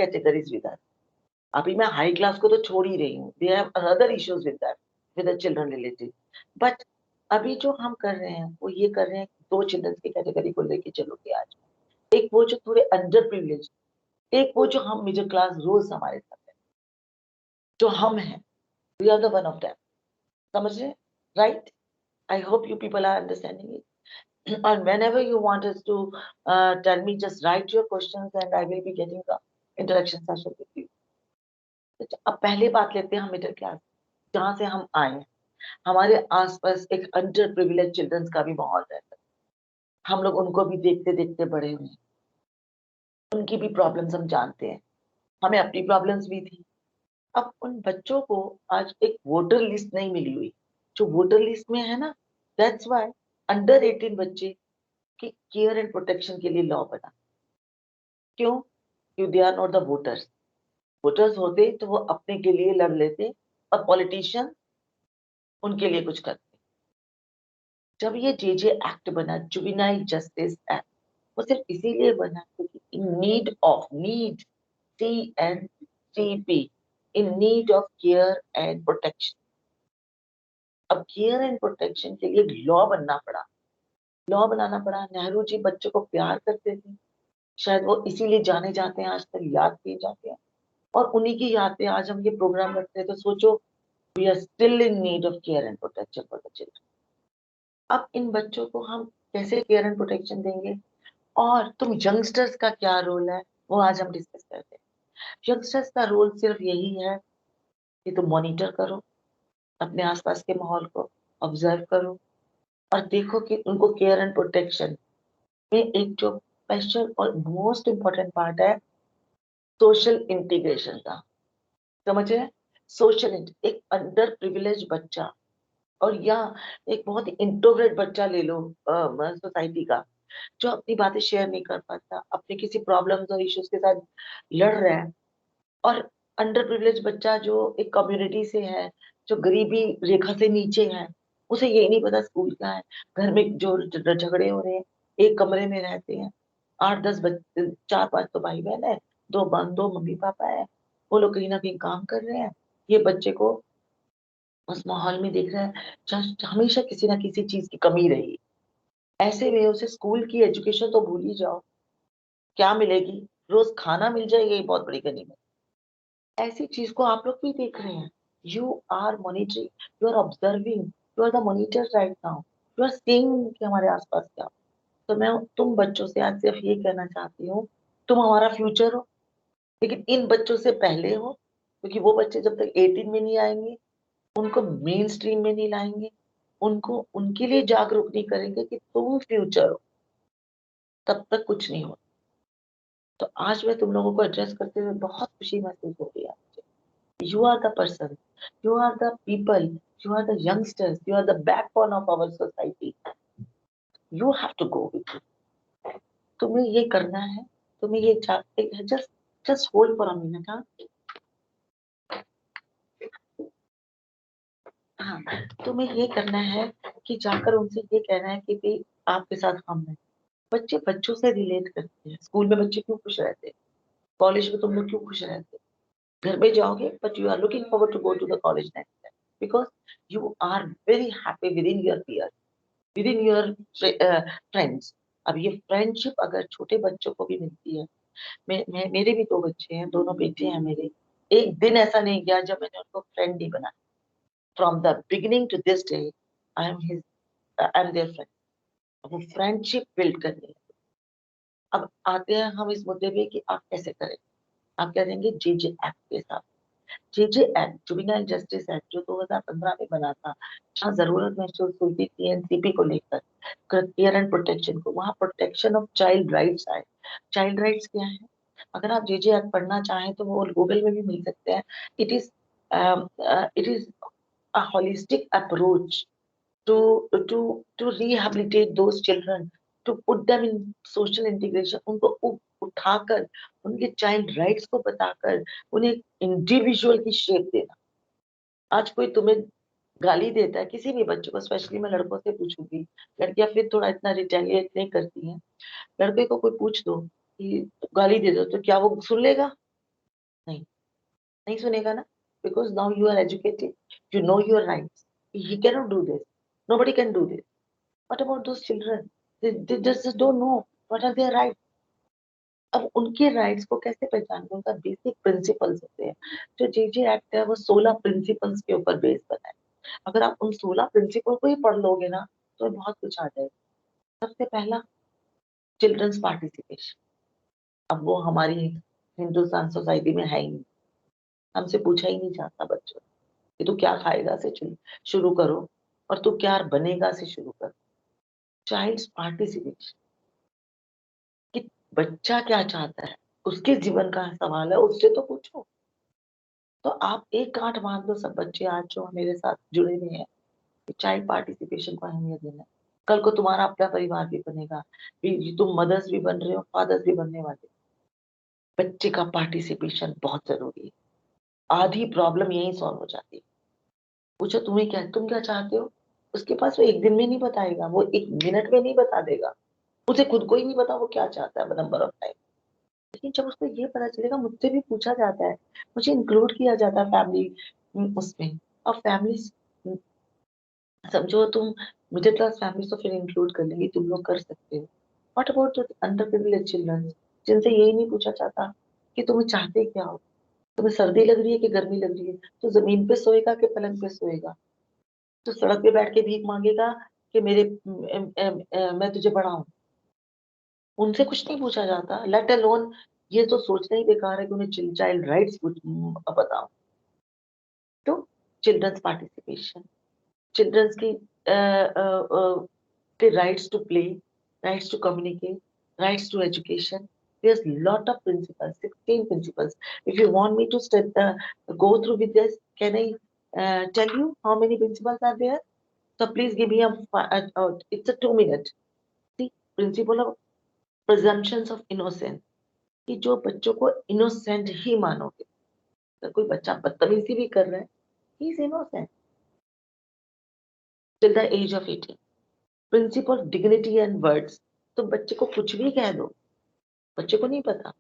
categories with us. अभी मैं high class को तो छोड़ ही रही हूँ, they have another issues with that, with the children related. But अभी जो हम कर रहे हैं वो ये कर रहे हैं, दो चिल्ड्रन की कैटेगरी को लेके चलोगे आज। एक वो जो थोड़े अंडर प्रिविलेज, एक वो जो हम मिडिल क्लास रोज हमारे साथ है, जो हम हैं, we are the one of them. समझ रहे, right? I hope you people are understanding it. And whenever you want us to tell me, just write your questions and I will be getting the interaction session with you. अब पहले बात लेते हैं हम middle class, जहां से हम आए हैं। हमारे आसपास एक अंडर प्रिविलेज चिल्ड्रंस का भी माहौल रहता है, हम लोग उनको भी देखते देखते बड़े हुए, उनकी भी प्रॉब्लम्स हम जानते हैं, हमें अपनी प्रॉब्लम्स भी थी। अब उन बच्चों को आज एक वोटर लिस्ट नहीं मिली हुई, जो वोटर लिस्ट में है ना, दैट्स व्हाई अंडर 18 बच्चे की केयर एंड प्रोटेक्शन के लिए लॉ बना। क्यों? क्यों? They are not the voters. Voters होते तो वो अपने के लिए लड़ लेते और पॉलिटिशियन उनके लिए कुछ करते। जब ये जेजे एक्ट बना, जुवेनाइल जस्टिस एक्ट, वो सिर्फ इसीलिए बना क्योंकि need CNCP, in need of care and protection. अब केयर एंड प्रोटेक्शन के लिए लॉ बनना पड़ा, लॉ बनाना पड़ा। नेहरू जी बच्चों को प्यार करते थे, शायद वो इसीलिए जाने जाते हैं, आज तक याद किए जाते हैं, और उन्हीं की याद पे आज हम ये प्रोग्राम रखते हैं। तो सोचो, we are still in need of care and protection for the children. अब इन बच्चों को हम कैसे केयर एंड प्रोटेक्शन देंगे, और तुम यंगस्टर्स का क्या रोल है, वो आज हम डिस्कस करते हैं। यंगस्टर्स का रोल सिर्फ यही है कि तुम मॉनिटर करो अपने आसपास के माहौल को, ऑब्जर्व करो और देखो कि उनको केयर एंड प्रोटेक्शन में एक जो स्पेशल और मोस्ट इम्पोर्टेंट पार्ट है सोशल इंटीग्रेशन का। समझ रहे हैं? एक अंडर प्रिविलेज बच्चा और या एक बहुत ही इंट्रोवर्ट बच्चा ले लो सोसाइटी का, जो अपनी बातें शेयर नहीं कर पाता, अपने किसी प्रॉब्लम्स और इश्यूज के साथ लड़ रहा है, और अंडर प्रिविलेज बच्चा जो एक कम्युनिटी से है, जो गरीबी रेखा से नीचे है, उसे ये नहीं पता स्कूल क्या है, घर में जो झगड़े हो रहे हैं, एक कमरे में रहते हैं, 8-10 बच्चे, 4-5 तो भाई बहन है, दो मम्मी पापा है, वो लोग कहीं ना कहीं काम कर रहे हैं। ये बच्चे को उस माहौल में देख रहा है जहाँ हमेशा किसी ना किसी चीज की कमी रही। ऐसे में उसे स्कूल की एजुकेशन तो भूल ही जाओ, क्या मिलेगी? रोज खाना मिल जाएगा, ये बहुत बड़ी गनीमत। ऐसी चीज को आप लोग भी देख रहे हैं। You are monitoring, you are observing, you are the monitor right now, you are seeing कि हमारे आसपास क्या। तो मैं तुम बच्चों से आज सिर्फ ये कहना चाहती हूँ, तुम हमारा फ्यूचर हो, लेकिन इन बच्चों से पहले हो, क्योंकि वो बच्चे जब तक 18 में नहीं आएंगे, उनको मेन स्ट्रीम में नहीं लाएंगे, उनको उनके लिए जागरूक नहीं करेंगे कि तुम फ्यूचर हो, तब तक कुछ नहीं हो। तो आज मैं तुम लोगों को एड्रेस करते हुए बहुत खुशी महसूस हो रही है मुझे। You are the person, you are the people, you are the youngsters, you are the backbone of our society. You have to go with it. तुम्हें ये करना है, तुम्हें ये just just hold for a minute. हाँ हाँ, तुम्हें ये करना है कि जाकर उनसे ये कहना है कि भाई आपके साथ हम हैं। बच्चे बच्चों से रिलेट करते हैं। स्कूल में बच्चे क्यों खुश रहते हैं, कॉलेज में तुम लोग क्यों खुश रहते हैं, घर में जाओगे but you are looking forward to go to the college next time, because you are very happy within your peer, within your friends. अब ये फ्रेंडशिप अगर छोटे बच्चों को भी मिलती है, मेरे भी दो बच्चे हैं, दोनों बेटे हैं मेरे, एक दिन ऐसा नहीं गया जब मैंने उनको फ्रेंड नहीं बनाया। From the beginning to this day I am their friend. वो फ्रेंडशिप बिल्ड करनी है। अब आते हैं हम इस मुद्दे पे कि आप कैसे करें। आप कह देंगे जेजे एक्ट के साथ। JJ act, juvenile justice act, जो 2015 में बना था, जहाँ जरूरत महसूस हुई थी सीएनसीपी को लेकर, केयर एंड प्रोटेक्शन को, वहाँ प्रोटेक्शन ऑफ चाइल्ड राइट्स आए। चाइल्ड राइट्स क्या है? अगर आप जेजे एक्ट पढ़ना चाहें तो वो गूगल में भी मिल सकते हैं। It is it is a holistic approach to to rehabilitate those children, to put them in social integration, उनको उठाकर उनके चाइल्ड राइट्स को बताकर उन्हें इंडिविजुअल की शेप देना। आज कोई तुम्हें गाली देता है, किसी भी बच्चे को, स्पेशली मैं लड़कों से पूछूंगी, लड़कियां फिर थोड़ा इतना रिटेलिएट नहीं करती हैं, लड़के को कोई पूछ दो कि गाली दे दो तो क्या वो सुन लेगा? नहीं, नहीं सुनेगा ना, because now you are educated, you know your rights, he cannot do this, nobody can do this. What about those children, they just don't know what are their rights. अब उनके राइट्स को कैसे पहचानेंगे? उनका बेसिक प्रिंसिपल्स होते हैं. जो JJ act है वो 16 प्रिंसिपल्स के ऊपर बेस बना है. अगर आप उन 16 प्रिंसिपल को ही पढ़ लोगे ना तो बहुत कुछ आ जाएगा. सबसे पहला, चिल्ड्रंस पार्टिसिपेशन. अब वो हमारी हिंदुस्तान सोसाइटी में है ही नहीं. हमसे पूछा ही नहीं जाता बच्चों कि तू क्या खाएगा से शुरू करो, और तू क्या बनेगा से शुरू करो. चाइल्ड्स पार्टिसिपेशन, कि बच्चा क्या चाहता है, उसके जीवन का सवाल है, उससे तो पूछो. तो आप एक गांठ बांध दो, सब बच्चे आज जो मेरे साथ जुड़े हुए हैं, चाइल्ड पार्टिसिपेशन को अहमियत देना. कल को तुम्हारा अपना परिवार भी बनेगा, तुम मदर्स भी बन रहे हो, फादर्स भी बनने वाले. बच्चे का पार्टिसिपेशन बहुत जरूरी है. आधी प्रॉब्लम यही सॉल्व हो जाती है. पूछो तुम्हें क्या, तुम क्या चाहते हो, उसके पास वो एक दिन में नहीं बताएगा, वो एक मिनट में नहीं बता देगा. उसे खुद को ही नहीं पता वो क्या चाहता है नंबर ऑफ टाइम. लेकिन जब उसको ये पता चलेगा, मुझसे भी पूछा जाता है, मुझे इंक्लूड किया जाता है फैमिली उसमें. और फैमिली, समझो तुम मिडिल क्लास फैमिली तो फिर इंक्लूड कर लेंगे, तुम लोग कर सकते हो. What about under privilege children, जिनसे यही नहीं पूछा जाता कि तुम्हें चाहते क्या हो, तुम्हें सर्दी लग रही है कि गर्मी लग रही है, तो जमीन पे सोएगा कि पलंग पे सोएगा, तो सड़क पे बैठ के भीख मांगेगा कि मैं तुझे पढ़ाऊं. उनसे कुछ नहीं पूछा जाता, लेट अलोन ये तो सोचना ही बेकार है कि उन्हें चाइल्ड राइट्स बताओ. तो चिल्ड्रंस पार्टिसिपेशन, चिल्ड्रंस की the rights to play, rights to communicate, rights to education. There's lot of principles, 16 principles. If you want me to go through with this, can I tell you how many principles are there? So please give me it's a 2 minute. See, principle of presumptions of innocence. कि जो बच्चों को innocent ही मानोगे. अगर कोई बच्चा बदतमीजी भी कर रहा है, he is innocent till the age of 18. Principle dignity and words. तो बच्चे को कुछ भी कह दो, बच्चे को नहीं पता.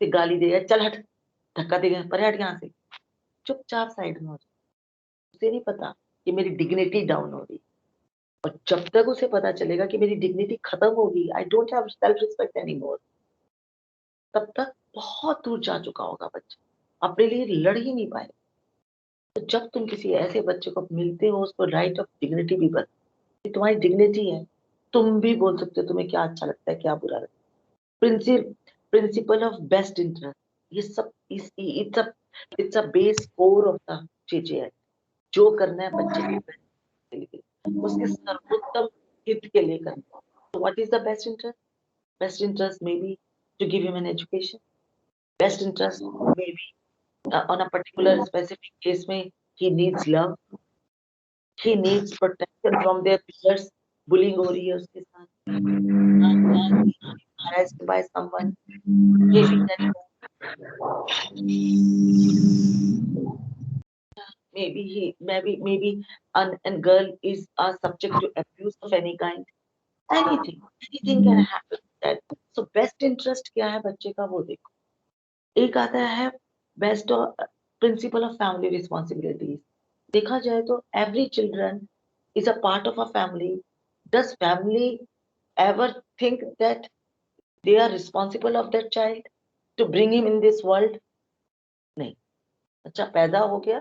फिर गाली देगा, चल हट, धक्का देगा, पर हट यहाँ से, चुपचाप साइड में हो जाए. उसे नहीं पता कि मेरी डिग्निटी डाउन हो रही. और जब तक उसे पता चलेगा कि मेरी डिग्निटी खत्म होगी, I don't have self respect any more, तब तक बहुत दूर जा चुका होगा बच्चा, अपने लिए लड़ ही नहीं पाएगा. तो जब तुम किसी ऐसे बच्चे को मिलते हो, उसको राइट ऑफ डिग्निटी भी बता, तुम्हारी डिग्निटी है, तुम भी बोल सकते हो तुम्हें क्या अच्छा लगता है, क्या बुरा लगता है. प्रिंसिपल ऑफ बेस्ट इंटरेस्ट, ये सब it's a base core of the JJ. जो करना है बच्चे के लिए, उसके सर्वोत्तम हित के लिए करना. तो what is the best interest? Best interest may be to give him an education. Best interest may be on a particular specific case में he needs love, he needs protection from their peers. bullying हो रही है उसके साथ, harassed by someone, maybe that maybe an girl is subject to abuse of any kind. Anything can happen. That so best interest क्या है बच्चे का, वो देखो. एक आता है best principle of family responsibilities. देखा जाए तो every children is a part of a family. Does family ever think that they are responsible of that child to bring him in this world? नहीं. अच्छा पैदा हो गया,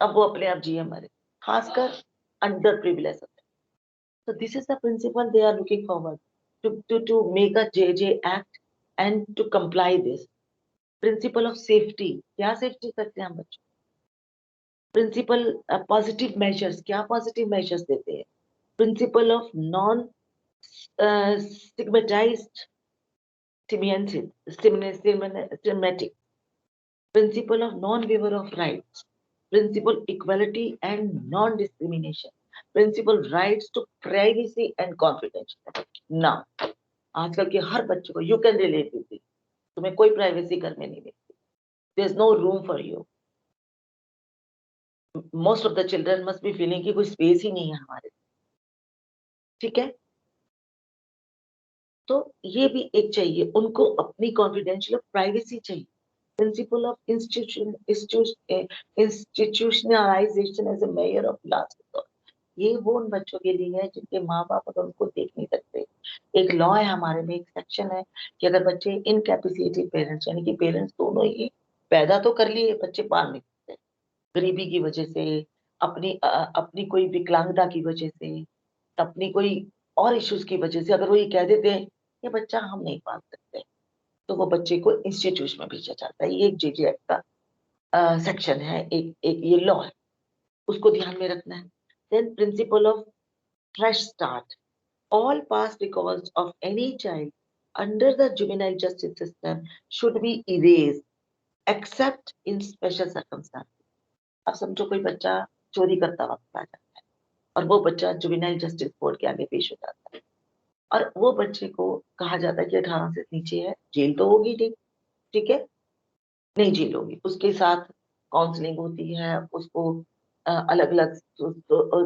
अब वो अपने आप जिए मरे, खासकर अंडर प्रिविलेज होते हैं. So this is the principle they are looking forward to make a JJ act and to comply this. Principle of safety, क्या सेफ्टी करते हैं हम बच्चों. प्रिंसिपल पॉजिटिव मेजर्स, क्या पॉजिटिव मेजर्स देते हैं. Principle of non stigmatized stigmatic. Principle of non-waiver of rights. Principle equality and non-discrimination. Principle rights to privacy and confidentiality. Now, आजकल के हर बच्चे को, you can relate with it. तुम्हें कोई privacy घर में नहीं मिलती. There is no room for you. Most of the children must be feeling कि कोई स्पेस ही नहीं है हमारे. ठीक है. तो ये भी एक चाहिए, उनको अपनी कॉन्फिडेंशियल प्राइवेसी चाहिए। Principle of institutionalisation as a measure of last resort, ये वो उन बच्चों के लिए है जिनके माँ बाप अगर उनको देख नहीं सकते। एक लॉ है हमारे में, एक सेक्शन है कि अगर बच्चे इनकैपेसिटेड पेरेंट्स, यानी कि पेरेंट्स दोनों ही पैदा तो कर लिए, बच्चे पाल नहीं सकते, गरीबी की वजह से, अपनी कोई विकलांगता की वजह से, अपनी कोई और इश्यूज की वजह से, अगर वो ये कह देते हैं ये बच्चा हम नहीं पाल सकते, तो वो बच्चे को इंस्टीट्यूट में भेजा जाता है। ये एक जेजे एक्ट का सेक्शन है, एक एक ये लॉ है, उसको ध्यान में रखना है। Then principle of fresh start, all past records of any child under the juvenile justice system should be erased except in special circumstances। अब समझो कोई बच्चा चोरी करता वक्त आ जाता है और वो बच्चा जुवेनाइल जस्टिस बोर्ड के आगे पेश हो जाता है, और वो बच्चे को कहा जाता है कि 18 से नीचे है, जेल तो होगी नहीं, ठीक है, नहीं जेल होगी, उसके साथ काउंसलिंग होती है, उसको अलग अलग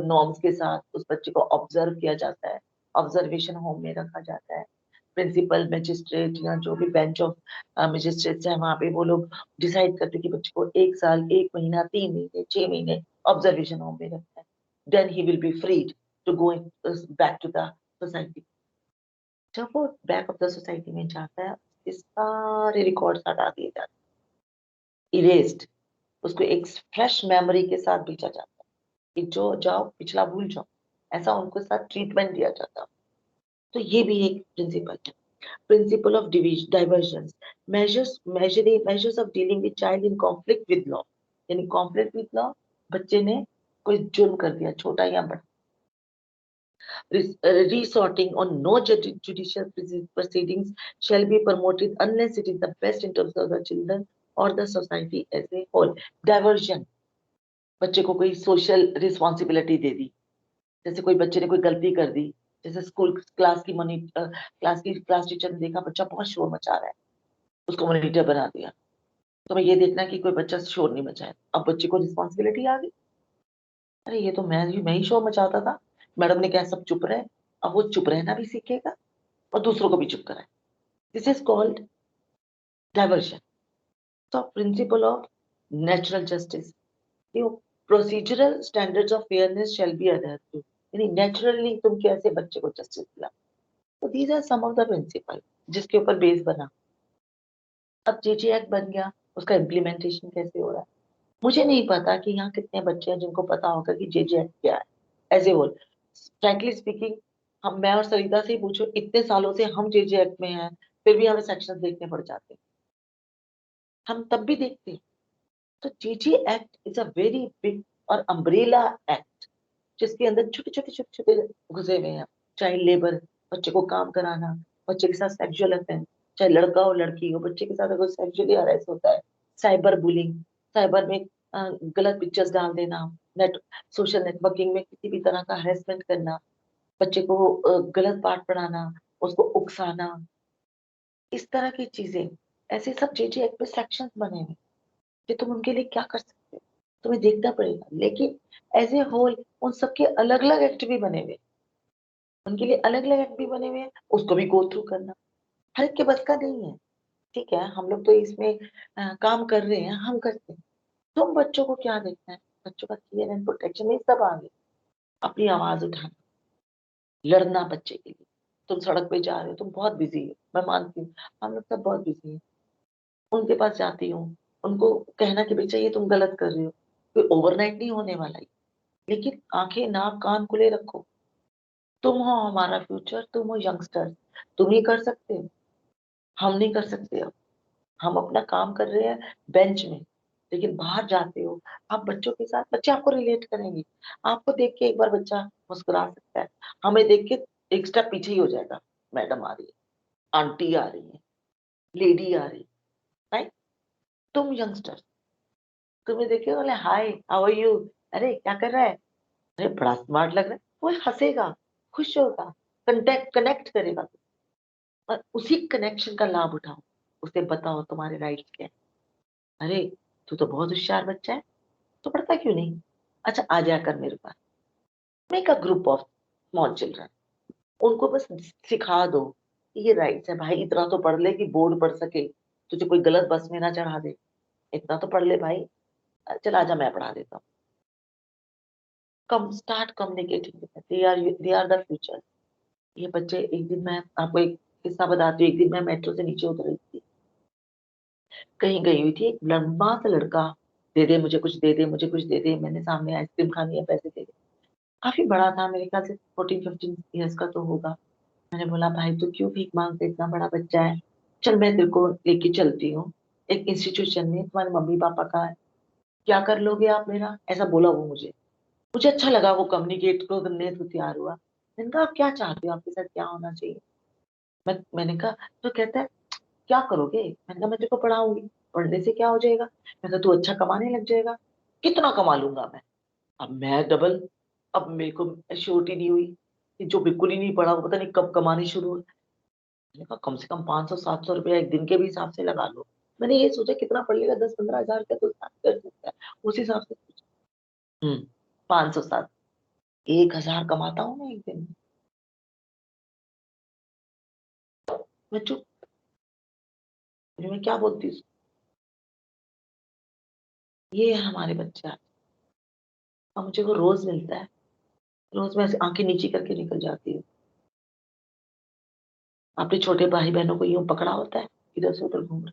नॉर्म्स के साथ उस बच्चे को ऑब्जर्व किया जाता है, ऑब्जर्वेशन होम में रखा जाता है। प्रिंसिपल मजिस्ट्रेट या जो भी बेंच ऑफ मजिस्ट्रेट्स है वहां पे वो लोग डिसाइड करते हैं कि बच्चे को 1 साल, 1 महीना, 3 महीने, 6 महीने ऑब्जर्वेशन होम में रखता है। Then he will be freed to go back to the society. जब वो बैक ऑफ द सोसाइटी में जाता है, इसके सारे रिकॉर्ड्स हटा दिए जाते हैं, इरेज्ड, उसको एक फ्रेश मेमोरी के साथ भेजा जाता है कि जो जाओ पिछला भूल जाओ, ऐसा उनको साथ ट्रीटमेंट दिया जाता है। तो ये भी एक प्रिंसिपल है। Principle of diversion, measures of dealing with child in conflict with law, यानी कॉन्फ्लिक्ट विद लॉ, बच्चे ने कोई जुर्म कर दिया, छोटा या बड़ा, resorting on no judicial proceedings shall be promoted unless it is the best interest of the children or the society as a whole। Diversion, बच्चे को कोई सोशल रिस्पॉन्सिबिलिटी दे दी, जैसे कोई बच्चे ने कोई गलती कर दी, जैसे स्कूल क्लास टीचर ने देखा बच्चा बहुत शोर मचा रहा है, उसको मॉनिटर बना दिया, तो मैं ये देखना कि कोई बच्चा शोर नहीं मचाए, अब बच्चे को रिस्पॉन्सिबिलिटी आ गई, अरे ये तो मैं ही शोर मचाता था, मैडम ने कहा सब चुप रहे, अब वो चुप रहना भी सीखेगा और दूसरों को भी चुप कराए। This is called diversion. तो principle of natural justice, procedural standards of fairness shall be adhered to, यानी नेचुरली तुम कैसे बच्चे को जस्टिस दिला। तो these are some of the principle जिसके ऊपर बेस बना। अब जेजे एक्ट बन गया, उसका इम्प्लीमेंटेशन कैसे हो रहा है, मुझे नहीं पता कि यहाँ कितने बच्चे हैं जिनको पता होगा कि जेजे एक्ट क्या है as a whole. Frankly speaking, हम मैं और सरिता से ही पूछो, इतने सालों से हम जेजे एक्ट में हैं, फिर भी हमें सेक्शन देखने पड़ जाते हैं, हम तब भी देखते हैं। तो JJ act is a very big और अम्ब्रेला एक्ट, जिसके अंदर छोटे छोटे छोटे छोटे घुसे हुए हैं। चाइल्ड लेबर, बच्चे को काम कराना, बच्चे के साथ सेक्सुअल अफेंस, चाहे लड़का हो लड़की हो, बच्चे के साथ अगर सेक्सुअली हरेस होता है, साइबर बुलिंग, साइबर में गलत पिक्चर्स डाल देना, नेट सोशल नेटवर्किंग में किसी भी तरह का हरेसमेंट करना, बच्चे को गलत पाठ पढ़ाना, उसको उकसाना, इस तरह की चीजें, ऐसे सब जेजे एक्ट में सेक्शंस बने हुए कि तुम उनके लिए क्या कर सकते हो, तुम्हें देखना पड़ेगा। लेकिन एज ए होल उन सबके अलग अलग एक्ट भी बने हुए, उनके लिए अलग अलग एक्ट भी बने हुए हैं, उसको भी गो थ्रू करना हर एक के बस का नहीं है। ठीक है, हम लोग तो इसमें काम कर रहे हैं, हम करते हैं। तुम बच्चों को क्या देखना है, बच्चों का केयर एंड प्रोटेक्शन में सब आगे, अपनी आवाज उठाना, लड़ना बच्चे के लिए। तुम सड़क पे जा रहे हो, तुम बहुत बिजी हो, मैं मानती हूँ, हम लोग सब बहुत बिजी हैं, उनके पास जाती हूँ, उनको कहना कि बेटा ये तुम गलत कर रहे हो, कोई ओवरनाइट नहीं होने वाला है, लेकिन आंखें नाक कान खुले रखो। तुम हो हमारा फ्यूचर, तुम हो यंगस्टर, तुम ही कर सकते हो, हम नहीं कर सकते। अब हम अपना काम कर रहे हैं बेंच में, लेकिन बाहर जाते हो आप बच्चों के साथ, बच्चे आपको रिलेट करेंगे, आपको देख के एक बार बच्चा मुस्कुरा सकता है, हमें देख के एक स्टेप पीछे ही हो जाएगा, मैडम आ रही है, आंटी आ रही है, लेडी आ रही है, राइट। तुम यंगस्टर, तुम्हें देख के बोले हाय हाउ आर यू, अरे क्या कर रहा है, अरे बड़ा स्मार्ट लग रहा है, वो हंसेगा, खुश होगा, कनेक्ट करेगा, और उसी कनेक्शन का लाभ उठाओ, उसे बताओ तुम्हारे राइट्स क्या है। अरे तू तो बहुत होशियार बच्चा है, तो पढ़ता क्यों नहीं, अच्छा आ जा कर मेरे पास। Make a group of small children, उनको बस सिखा दो, ये राइट्स है भाई, इतना तो पढ़ ले कि बोर्ड पढ़ सके, तुझे कोई गलत बस में ना चढ़ा दे, इतना तो पढ़ ले भाई, चल आजा मैं पढ़ा देता हूँ। Come start communicating, they are the future. ये बच्चे, एक दिन मैं आपको एक किस्सा बताती हूँ। एक दिन मैं मेट्रो से नीचे उतर रही थी, कहीं गई हुई थी, एक लंबा सा लड़का, दे दे मुझे कुछ, दे दे मुझे कुछ, दे दे, मैंने सामने आइसक्रीम खानी है, पैसे दे दे। काफी बड़ा था, मेरे ख्याल से 14-15 ईयर्स का तो होगा। मैंने बोला भाई तू क्यों भीख मांगते, इतना बड़ा बच्चा है, चल मैं तेरे को लेके चलती हूँ एक इंस्टीट्यूशन में, तुम्हारे मम्मी पापा का है, क्या कर लोगे आप मेरा, ऐसा बोला वो मुझे। मुझे अच्छा लगा, वो कम्युनिकेट को करने को तैयार हुआ। मैंने कहा आप क्या चाहते हो, आपके साथ क्या होना चाहिए। मैंने कहा, तो कहता है क्या करोगे, मैंने कहा मैं तेरे को पढ़ाऊंगी, पढ़ने से क्या हो जाएगा, मैं कहा तू अच्छा कमाने लग जाएगा। कितना कमा लूंगा मैं। अब मैं डबल, अब मेरे को श्योरिटी नहीं हुई कि जो बिल्कुल ही नहीं पढ़ा वो पता नहीं कब कमानी शुरू हो। मैंने कहा कम से कम 500-700 रुपया एक दिन के भी हिसाब से लगा लो। मैंने ये सोचा कितना पढ़ लेगा, 10-15 हजार का तो स्टार्ट कर सकता है, उस हिसाब से सोचा। 500-7, 1,000 कमाता हूँ मैं एक दिन में। मैं चुप, फिर मैं क्या बोलती हूँ, ये है हमारे बच्चे आज। और मुझे वो रोज मिलता है, रोज मैं ऐसे आंखें नीची करके निकल जाती हूँ। अपने छोटे भाई बहनों को यूं पकड़ा होता है, इधर से उधर घूम रहे।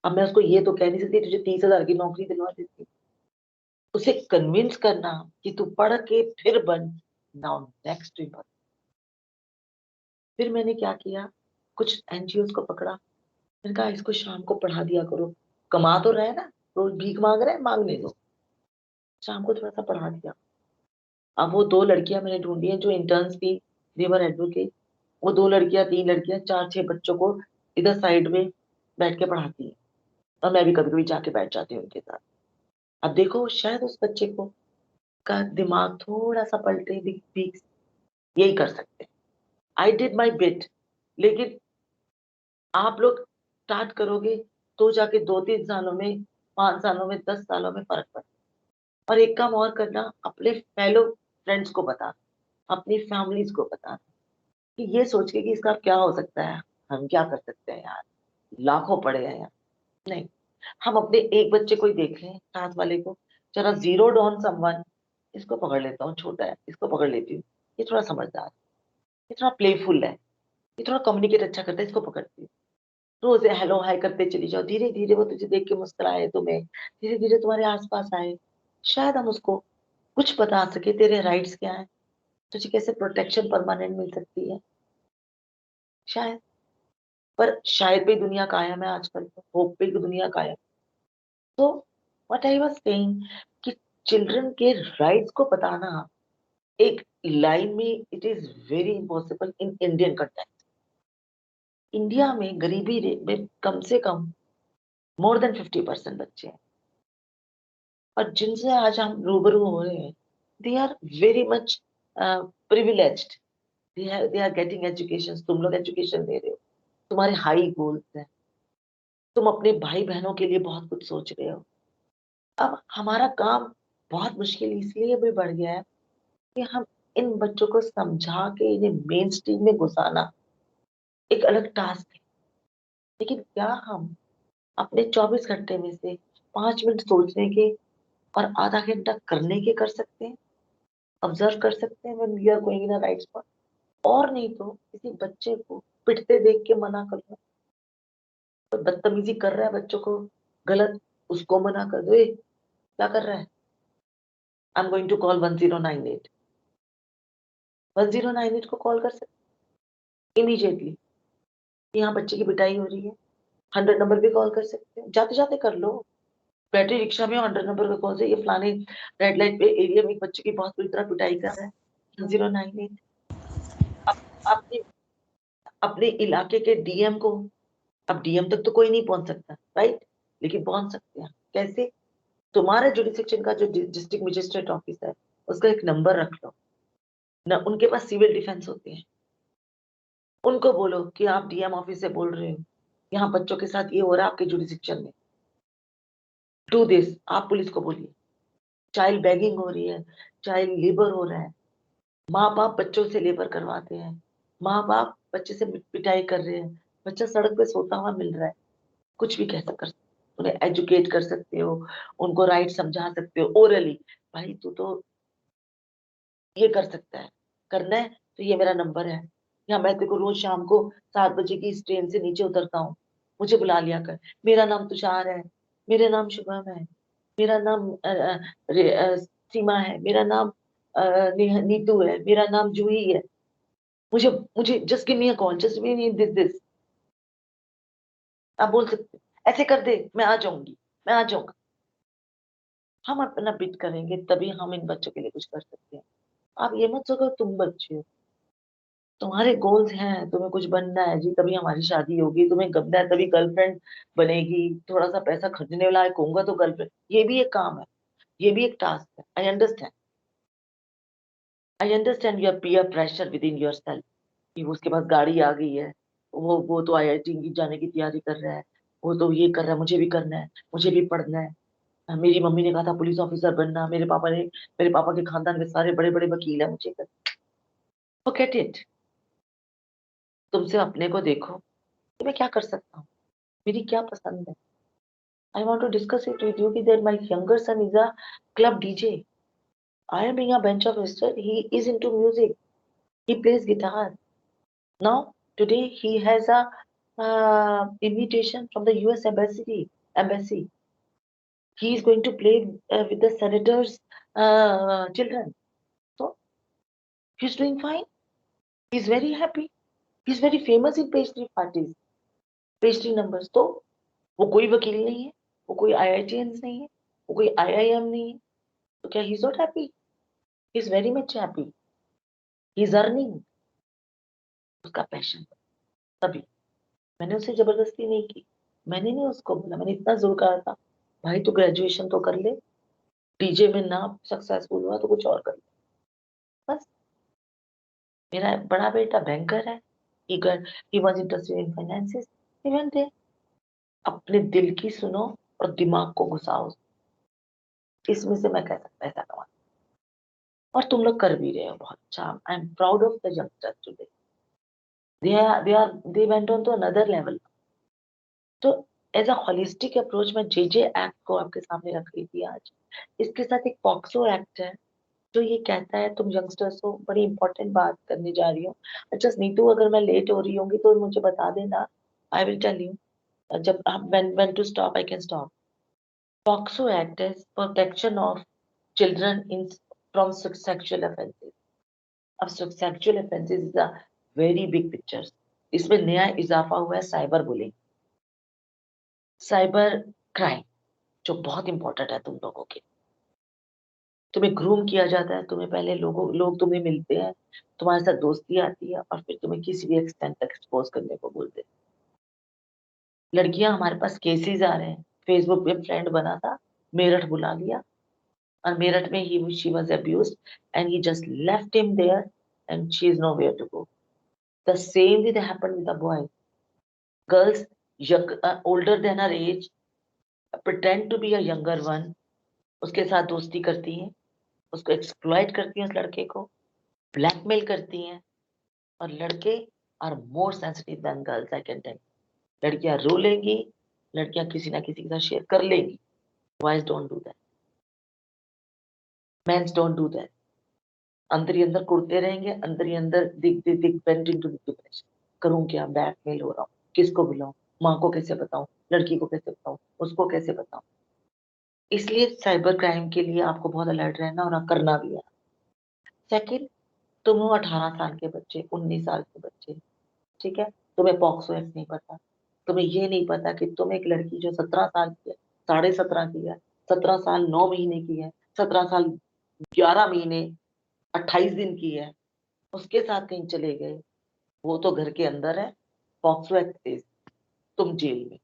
अब मैं उसको ये तो कह नहीं सकती तुझे 30,000 की नौकरी दिलवा देती, उसे कन्विंस करना कि तू पढ़ के फिर बन। नाउ नेक्स्ट, फिर मैंने क्या किया, कुछ एनजीओ को पकड़ा। मैंने कहा इसको शाम को पढ़ा दिया करो, कमा तो रहे ना, रोज भीख मांग रहे हैं, मांगने दो, शाम को थोड़ा सा पढ़ा दिया। अब वो 2 लड़कियां मैंने ढूंढी हैं जो इंटर्न्स थी, देवर एडवोकेट। वो 2 लड़कियां, 3 लड़कियां, 4-6 बच्चों को इधर साइड में बैठ के पढ़ाती है, और मैं भी कभी कभी जाके बैठ जाती हूँ उनके साथ। अब देखो शायद उस बच्चे को का दिमाग थोड़ा सा पलटे, भी यही कर सकते हैं। आई डिड माई बिट, लेकिन आप लोग स्टार्ट करोगे तो जाके 2-3 सालों में, 5 सालों में, 10 सालों में फर्क पड़े। और एक काम और करना, अपने फेलो फ्रेंड्स को बता, अपनी फैमिलीज को बता, कि ये सोच के कि इसका क्या हो सकता है, हम क्या कर सकते हैं यार, लाखों पड़े हैं यार। नहीं, हम अपने एक बच्चे को ही देख लें, साथ वाले को, जरा जीरो ऑन समवन, इसको पकड़ लेता हूँ, छोटा है इसको पकड़ लेती हूँ, ये थोड़ा समझदार है, ये थोड़ा प्लेफुल है, ये थोड़ा कम्युनिकेट अच्छा करता है, इसको पकड़ती हूँ। रोज हेलो हाय करते चली जाओ, धीरे धीरे वो तुझे देख के मुस्कुराए, तुम्हें धीरे धीरे तुम्हारे आसपास आए। शायद हम उसको कुछ बता सके, तेरे राइट्स क्या है, तुझे कैसे प्रोटेक्शन परमानेंट मिल सकती है, शायद। पर शायद पे ही दुनिया कायम है आजकल, तो होप पे ही दुनिया कायम। तो व्हाट आई वाज सेइंग, कि चिल्ड्रन के राइट्स को बताना एक लाइन में, it is very impossible in Indian context. India में गरीबी रेट में कम से कम मोर देन 50% बच्चे हैं, और जिनसे आज हम रूबरू हो रहे हैं, they are very much privileged, they are getting education, तुम लोग एजुकेशन दे रहे हो, तुम्हारे हाई गोल्स हैं, तुम अपने भाई बहनों के लिए बहुत कुछ सोच रहे हो। अब हमारा काम बहुत मुश्किल इसलिए भी बढ़ गया है कि हम इन बच्चों को समझा के इन्हें मेन स्ट्रीम में घुसाना एक अलग टास्क है। लेकिन क्या हम अपने 24 घंटे में से 5 मिनट सोचने के और आधा घंटा करने के कर सकते हैं, ऑब्जर्व कर सकते हैं when we are going in a right spot. और नहीं तो किसी बच्चे को पिटते देख के मना कर दो, तो बदतमीजी कर रहा है बच्चों को गलत, उसको मना कर दो, ए क्या कर रहा है, I am going to call 1098। 1098 को कॉल कर सकते इमीडिएटली, यहाँ बच्चे की पिटाई हो रही है। 100 नंबर पे कॉल कर सकते हैं, जाते जाते कर लो, बैटरी रिक्शा में 100 नंबर पे कॉल से, ये फलाने रेड लाइट पे एरिया में एक बच्चे की बहुत बुरी तरह पिटाई कर रहा है, 1098। अपने अपने इलाके के डीएम को, अब डीएम तक तो कोई नहीं पहुंच सकता, राइट, लेकिन पहुंच सकते हैं कैसे, तुम्हारे जुडिसेक्शन का जो डिस्ट्रिक्ट मजिस्ट्रेट ऑफिस है, उसका एक नंबर रख लो ना, उनके पास सिविल डिफेंस होते हैं, उनको बोलो कि आप डीएम ऑफिस से बोल रहे हो, यहाँ बच्चों के साथ ये हो रहा है आपके जुडिसेक्शन में, डू दिस, आप पुलिस को बोलिए। चाइल्ड बैगिंग हो रही है, चाइल्ड लेबर हो रहा है, माँ बाप बच्चों से लेबर करवाते हैं, माँ बाप बच्चे से पिटाई कर रहे हैं, बच्चा सड़क पे सोता हुआ मिल रहा है, कुछ भी कह सकते, उन्हें एजुकेट कर सकते हो, उनको राइट समझा सकते हो ओरली, भाई तू तो ये कर सकता है, करना है तो ये मेरा नंबर है, या मैं तेरे को रोज शाम को 7 बजे की इस ट्रेन से नीचे उतरता हूँ, मुझे बुला लिया कर, मेरा नाम तुषार है, मेरा नाम शुभम है, मेरा नाम सीमा है, मेरा नाम नीतू है, मेरा नाम जूही है, मुझे मुझे just give me a call, just give me this, आप बोल सकते हो, ऐसे कर दे, मैं आ जाऊंगी, मैं आ जाऊंगा। हम अपना बिट करेंगे तभी हम इन बच्चों के लिए कुछ कर सकते हैं। आप ये मत सोचो तुम बच्चे हो, तुम्हारे गोल्स हैं, तुम्हें कुछ बनना है जी, तभी हमारी शादी होगी, तुम्हें गबना है तभी गर्लफ्रेंड बनेगी, थोड़ा सा पैसा खर्चने लायक होगा तो गर्लफ्रेंड, ये भी एक काम है, ये भी एक टास्क है। I understand your peer pressure with in your self, कि उसके पास गाड़ी आ गई है, वो तो आईआईटी की जाने की तैयारी कर रहा है, वो तो ये कर रहा है, मुझे भी करना है, मुझे भी पढ़ना है, मेरी मम्मी ने कहा था पुलिस ऑफिसर बनना, मेरे पापा के खानदान में सारे बड़े बड़े वकील है, मुझे कर, फॉरगेट इट, तुमसे अपने को देखो कि मैं क्या कर सकता हूँ, मेरी क्या पसंद है। I want to discuss it with you कि that my younger son is a club DJ, I am being a bench officer, he is into music, he plays guitar. Now today he has a invitation from the US embassy, he is going to play with the senators children, so he's doing fine, he's very happy, he's very famous in pastry parties, pastry numbers, तो वो कोई वकील नहीं है, वो कोई IITians नहीं है, वो कोई IIM नहीं है, तो क्या he's not happy? He's very much happy, he's earning, उसका पैशन, तभी मैंने उसे जबरदस्ती नहीं की, मैंने नहीं उसको बोला, मैंने इतना जोर कहा था भाई तू ग्रेजुएशन तो कर ले, डीजे में ना सक्सेसफुल हुआ तो कुछ और कर ले, बस। मेरा बड़ा बेटा बैंकर है, he was interested in finances, he went there, अपने दिल की सुनो और दिमाग को घुसाओ, इसमें से मैं कैसा पैसा कमा, और तुम लोग कर भी रहे हो बहुत अच्छा, I am proud of the youngsters today, they went on to another level. तो एज अ होलिस्टिक अप्रोच में जे एक्ट को आपके सामने रख रही थी आज, इसके साथ एक पॉक्सो एक्ट है जो ये कहता है, तुम यंगस्टर्स को बड़ी इंपॉर्टेंट बात करने जा रही हूँ, अच्छा नीतू अगर मैं लेट हो रही होंगी तो मुझे बता देना, आई विल टेल यू, जब when to stop I can stop. POCSO Act is protection of children in from sexual offenses. अब sexual offenses is a very big picture, इसमें नया इजाफा हुआ है साइबर बुलिंग, साइबर क्राइम, जो बहुत important है तुम लोगों के, तुम्हें ग्रूम किया जाता है, तुम्हें पहले लोग तुम्हें मिलते हैं, तुम्हारे साथ दोस्ती आती है और फिर तुम्हें किसी भी एक्सटेंट तक एक्सपोज करने को बोलते हैं। लड़कियां हमारे पास केसेस आ रहे हैं, फेसबुक पे फ्रेंड बना था, मेरठ बुला लिया, और मेरठ में ही she was abused and he just left him there and she is nowhere to go. The same thing happened with the boy, girls older than her age pretend to be a younger one, उसके साथ दोस्ती करती हैं, उसको exploit करती हैं, उस लड़के को ब्लैकमेल करती हैं, और लड़के are more sensitive than girls, I can tell. लड़कियां रो लेंगी, लड़कियां किसी ना किसी के साथ शेयर कर लेंगी, boys don't do that, mens don't do that, अंदर ही अंदर कुड़ते रहेंगे, अंदर ही अंदर दिख दिख दिख वेंट इनटू डिप्रेशन, करूं क्या, ब्लैकमेल हो रहा हूँ, किसको बुलाऊं, माँ को कैसे बताऊं, लड़की को कैसे बताऊं, उसको कैसे बताऊं, इसलिए साइबर क्राइम के लिए आपको बहुत अलर्ट रहना और करना भी है। सेकंड, तुम हो 18 साल के बच्चे, 19 साल के बच्चे, ठीक है, तुम्हें पॉक्सो एक्ट नहीं पता, तुम्हें ये नहीं पता कि तुम एक लड़की जो 17 साल की है, 17.5 की है, 17 साल 9 महीने की है, 17 साल 11 महीने 28 दिन की है, उसके साथ कहीं चले गए, वो तो घर के अंदर है, पॉक्सो एक्ट से तुम जेल में,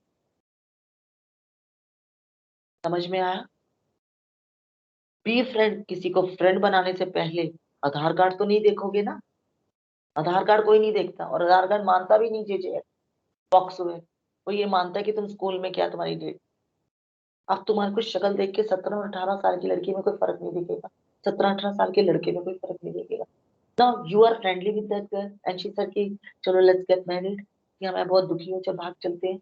समझ में आया। बी फ्रेंड, किसी को फ्रेंड बनाने से पहले आधार कार्ड तो नहीं देखोगे ना, आधार कार्ड कोई नहीं देखता, और आधार कार्ड मानता भी नहीं जे पॉक्सो है, वो ये मानता है कि तुम स्कूल में क्या तुम्हारी डेट, अब तुम्हारी कुछ शक्ल देख के 17 और 18 साल की लड़की में कोई फर्क नहीं दिखेगा, 17-18 साल के लड़के में कोई फर्क नहीं दिखेगा, now you are friendly with that girl and she said कि चलो लेट्स गेट मैरिड, या मैं बहुत दुखी हूँ, चल भाग चलते हैं।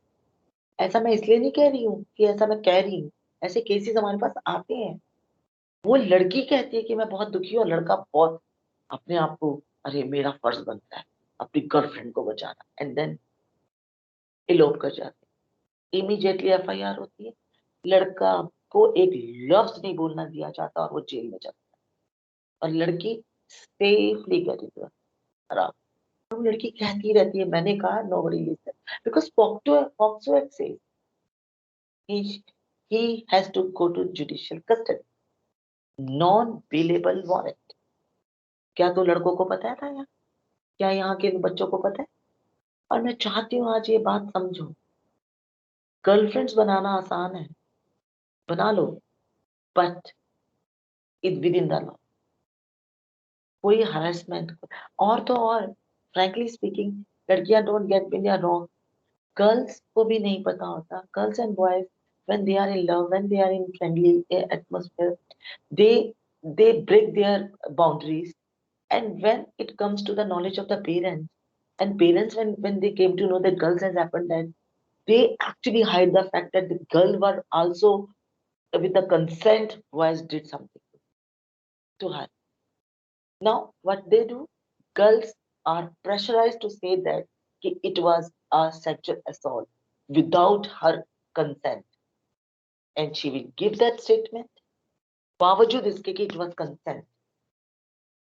ऐसा मैं इसलिए नहीं कह रही हूँ कि ऐसा मैं कह रही हूँ, ऐसे केसेस हमारे पास आते हैं। वो लड़की कहती है कि मैं बहुत दुखी हूँ, और लड़का बहुत अपने आप को, अरे मेरा फर्ज बनता है अपनी गर्लफ्रेंड को बचाना, एंड देन इलोप कर जाते हैं। इमीडिएटली एफआईआर होती है, लड़का को एक लफ्ज नहीं बोलना दिया जाता और वो जेल में जाता है, और लड़की सेफली गेट इट आराम। वो लड़की कहती रहती है, मैंने कहा nobody listen, because POCSO act says he he has to go to judicial custody, non bailable warrant. क्या तो लड़कों को पता था यहाँ? क्या यहाँ के बच्चों को पता है? और मैं चाहती हूँ आज ये बात समझो, गर्लफ्रेंड्स बनाना आसान है, बना लो, but it within the law, कोई हरासमेंट। और तो और फ्रैंकली स्पीकिंग, लड़कियां don't get me wrong, girls को भी नहीं पता होता, girls and boys when they are in love, when they are in friendly atmosphere, they they break their boundaries. And when it comes to the knowledge of the parents, and parents, when they came to know that girls has happened, that they actually hide the fact that the girl were also with the consent boys did something to her. Now what they do, girls are pressurized to say that it was a sexual assault without her consent, and she will give that statement बावजूद इसके कि it was consent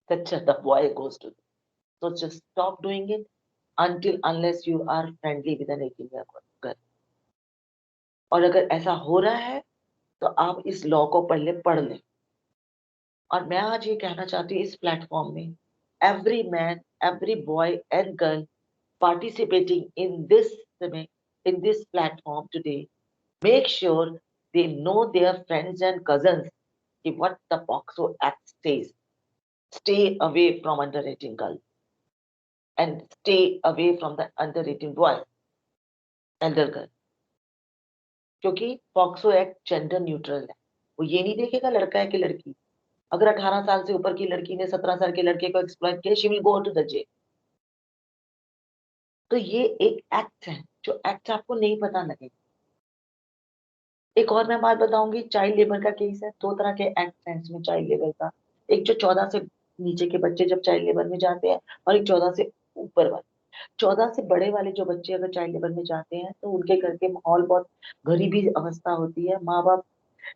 that the boy goes to. So just stop doing it until unless you are friendly with an 18-year-old girl. और अगर ऐसा हो रहा है तो आप इस लॉ को पहले पढ़ लें। और मैं आज ये कहना चाहती हूँ इस प्लेटफॉर्म में, every man, every boy and girl participating in this platform today, make sure they know their friends and cousins what the POCSO Act says. Stay away from under 18 girls and stay away from the under 18 boys, elder girl, क्योंकि POCSO act gender neutral है। वो ये नहीं देखेगा लड़का है कि लड़की। अगर 18 साल से ऊपर की लड़की ने 17 साल के लड़के को एक्सप्लॉइट किया, she will go to the jail. तो ये एक एक्ट है, जो एक्ट आपको नहीं पता लगेगा। एक और मैं बात बताऊंगी, चाइल्ड लेबर का केस है। दो तरह के एक्ट हैं इसमें चाइल्ड लेबर का, एक जो 14 से नीचे के बच्चे जब चाइल्ड लेबर में जाते हैं, और एक 14 से ऊपर वाले। 14 से बड़े वाले जो बच्चे अगर चाइल्ड लेबर में जाते हैं तो उनके घर के माहौल बहुत गरीबी अवस्था होती है, माँ बाप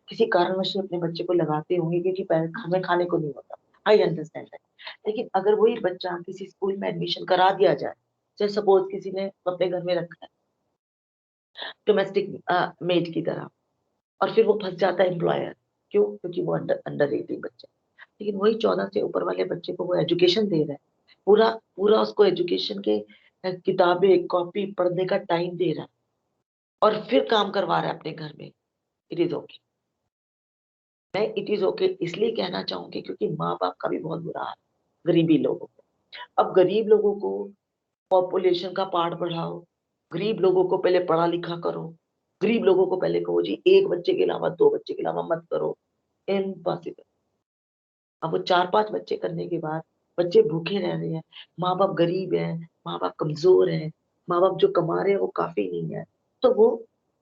किसी कारणवश अपने बच्चे को लगाते होंगे क्योंकि हमें खाने को नहीं होता। I understand that. लेकिन अगर वही बच्चा किसी स्कूल में एडमिशन करा दिया जाए, जैसे सपोज किसी ने अपने घर में रखा है डोमेस्टिक मेड की तरह, और फिर वो फंस जाता है एम्प्लॉयर, क्यों? क्योंकि वो अंडर अंडर 18 बच्चा। लेकिन वही 14 से ऊपर वाले बच्चे को वो एजुकेशन दे रहा है, पूरा पूरा उसको एजुकेशन के किताबें कॉपी पढ़ने का टाइम दे रहा है, और फिर काम करवा रहा है अपने घर में। It is okay. मैं इट इज ओके इसलिए कहना चाहूंगी क्योंकि माँ बाप का भी बहुत बुरा हाल है, गरीबी लोगों को। अब गरीब लोगों को पॉपुलेशन का पार्ट बढ़ाओ, गरीब लोगों को पहले पढ़ा लिखा करो, गरीब लोगों को पहले कहो जी एक बच्चे के अलावा दो बच्चे के अलावा मत करो, इम्पॉसिबल। अब वो चार पांच बच्चे करने के बाद बच्चे भूखे रह रहे हैं, माँ बाप गरीब है, माँ बाप कमजोर है, माँ बाप जो कमा रहे हैं वो काफी नहीं है, तो वो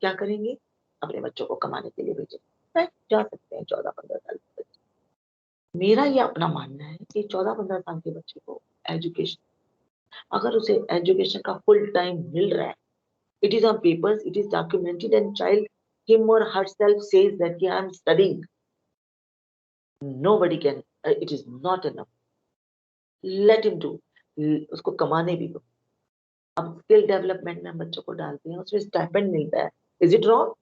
क्या करेंगे? अपने बच्चों को कमाने के लिए भेजें। जा सकते हैं 14-15 साल के बच्चे। मेरा ये अपना मानना है कि 14-15 साल के बच्चे को एजुकेशन, अगर उसे एजुकेशन का फुल टाइम मिल रहा है, it is on papers, it is documented, and child him or herself says that yeah, I'm studying, nobody can, it is not enough, let him do, उसको कमाने भी दो। अब स्किल डेवलपमेंट में हम बच्चों को डालते हैं, उसमें स्टाइपेंड मिलता है, इज इट रॉन्ग?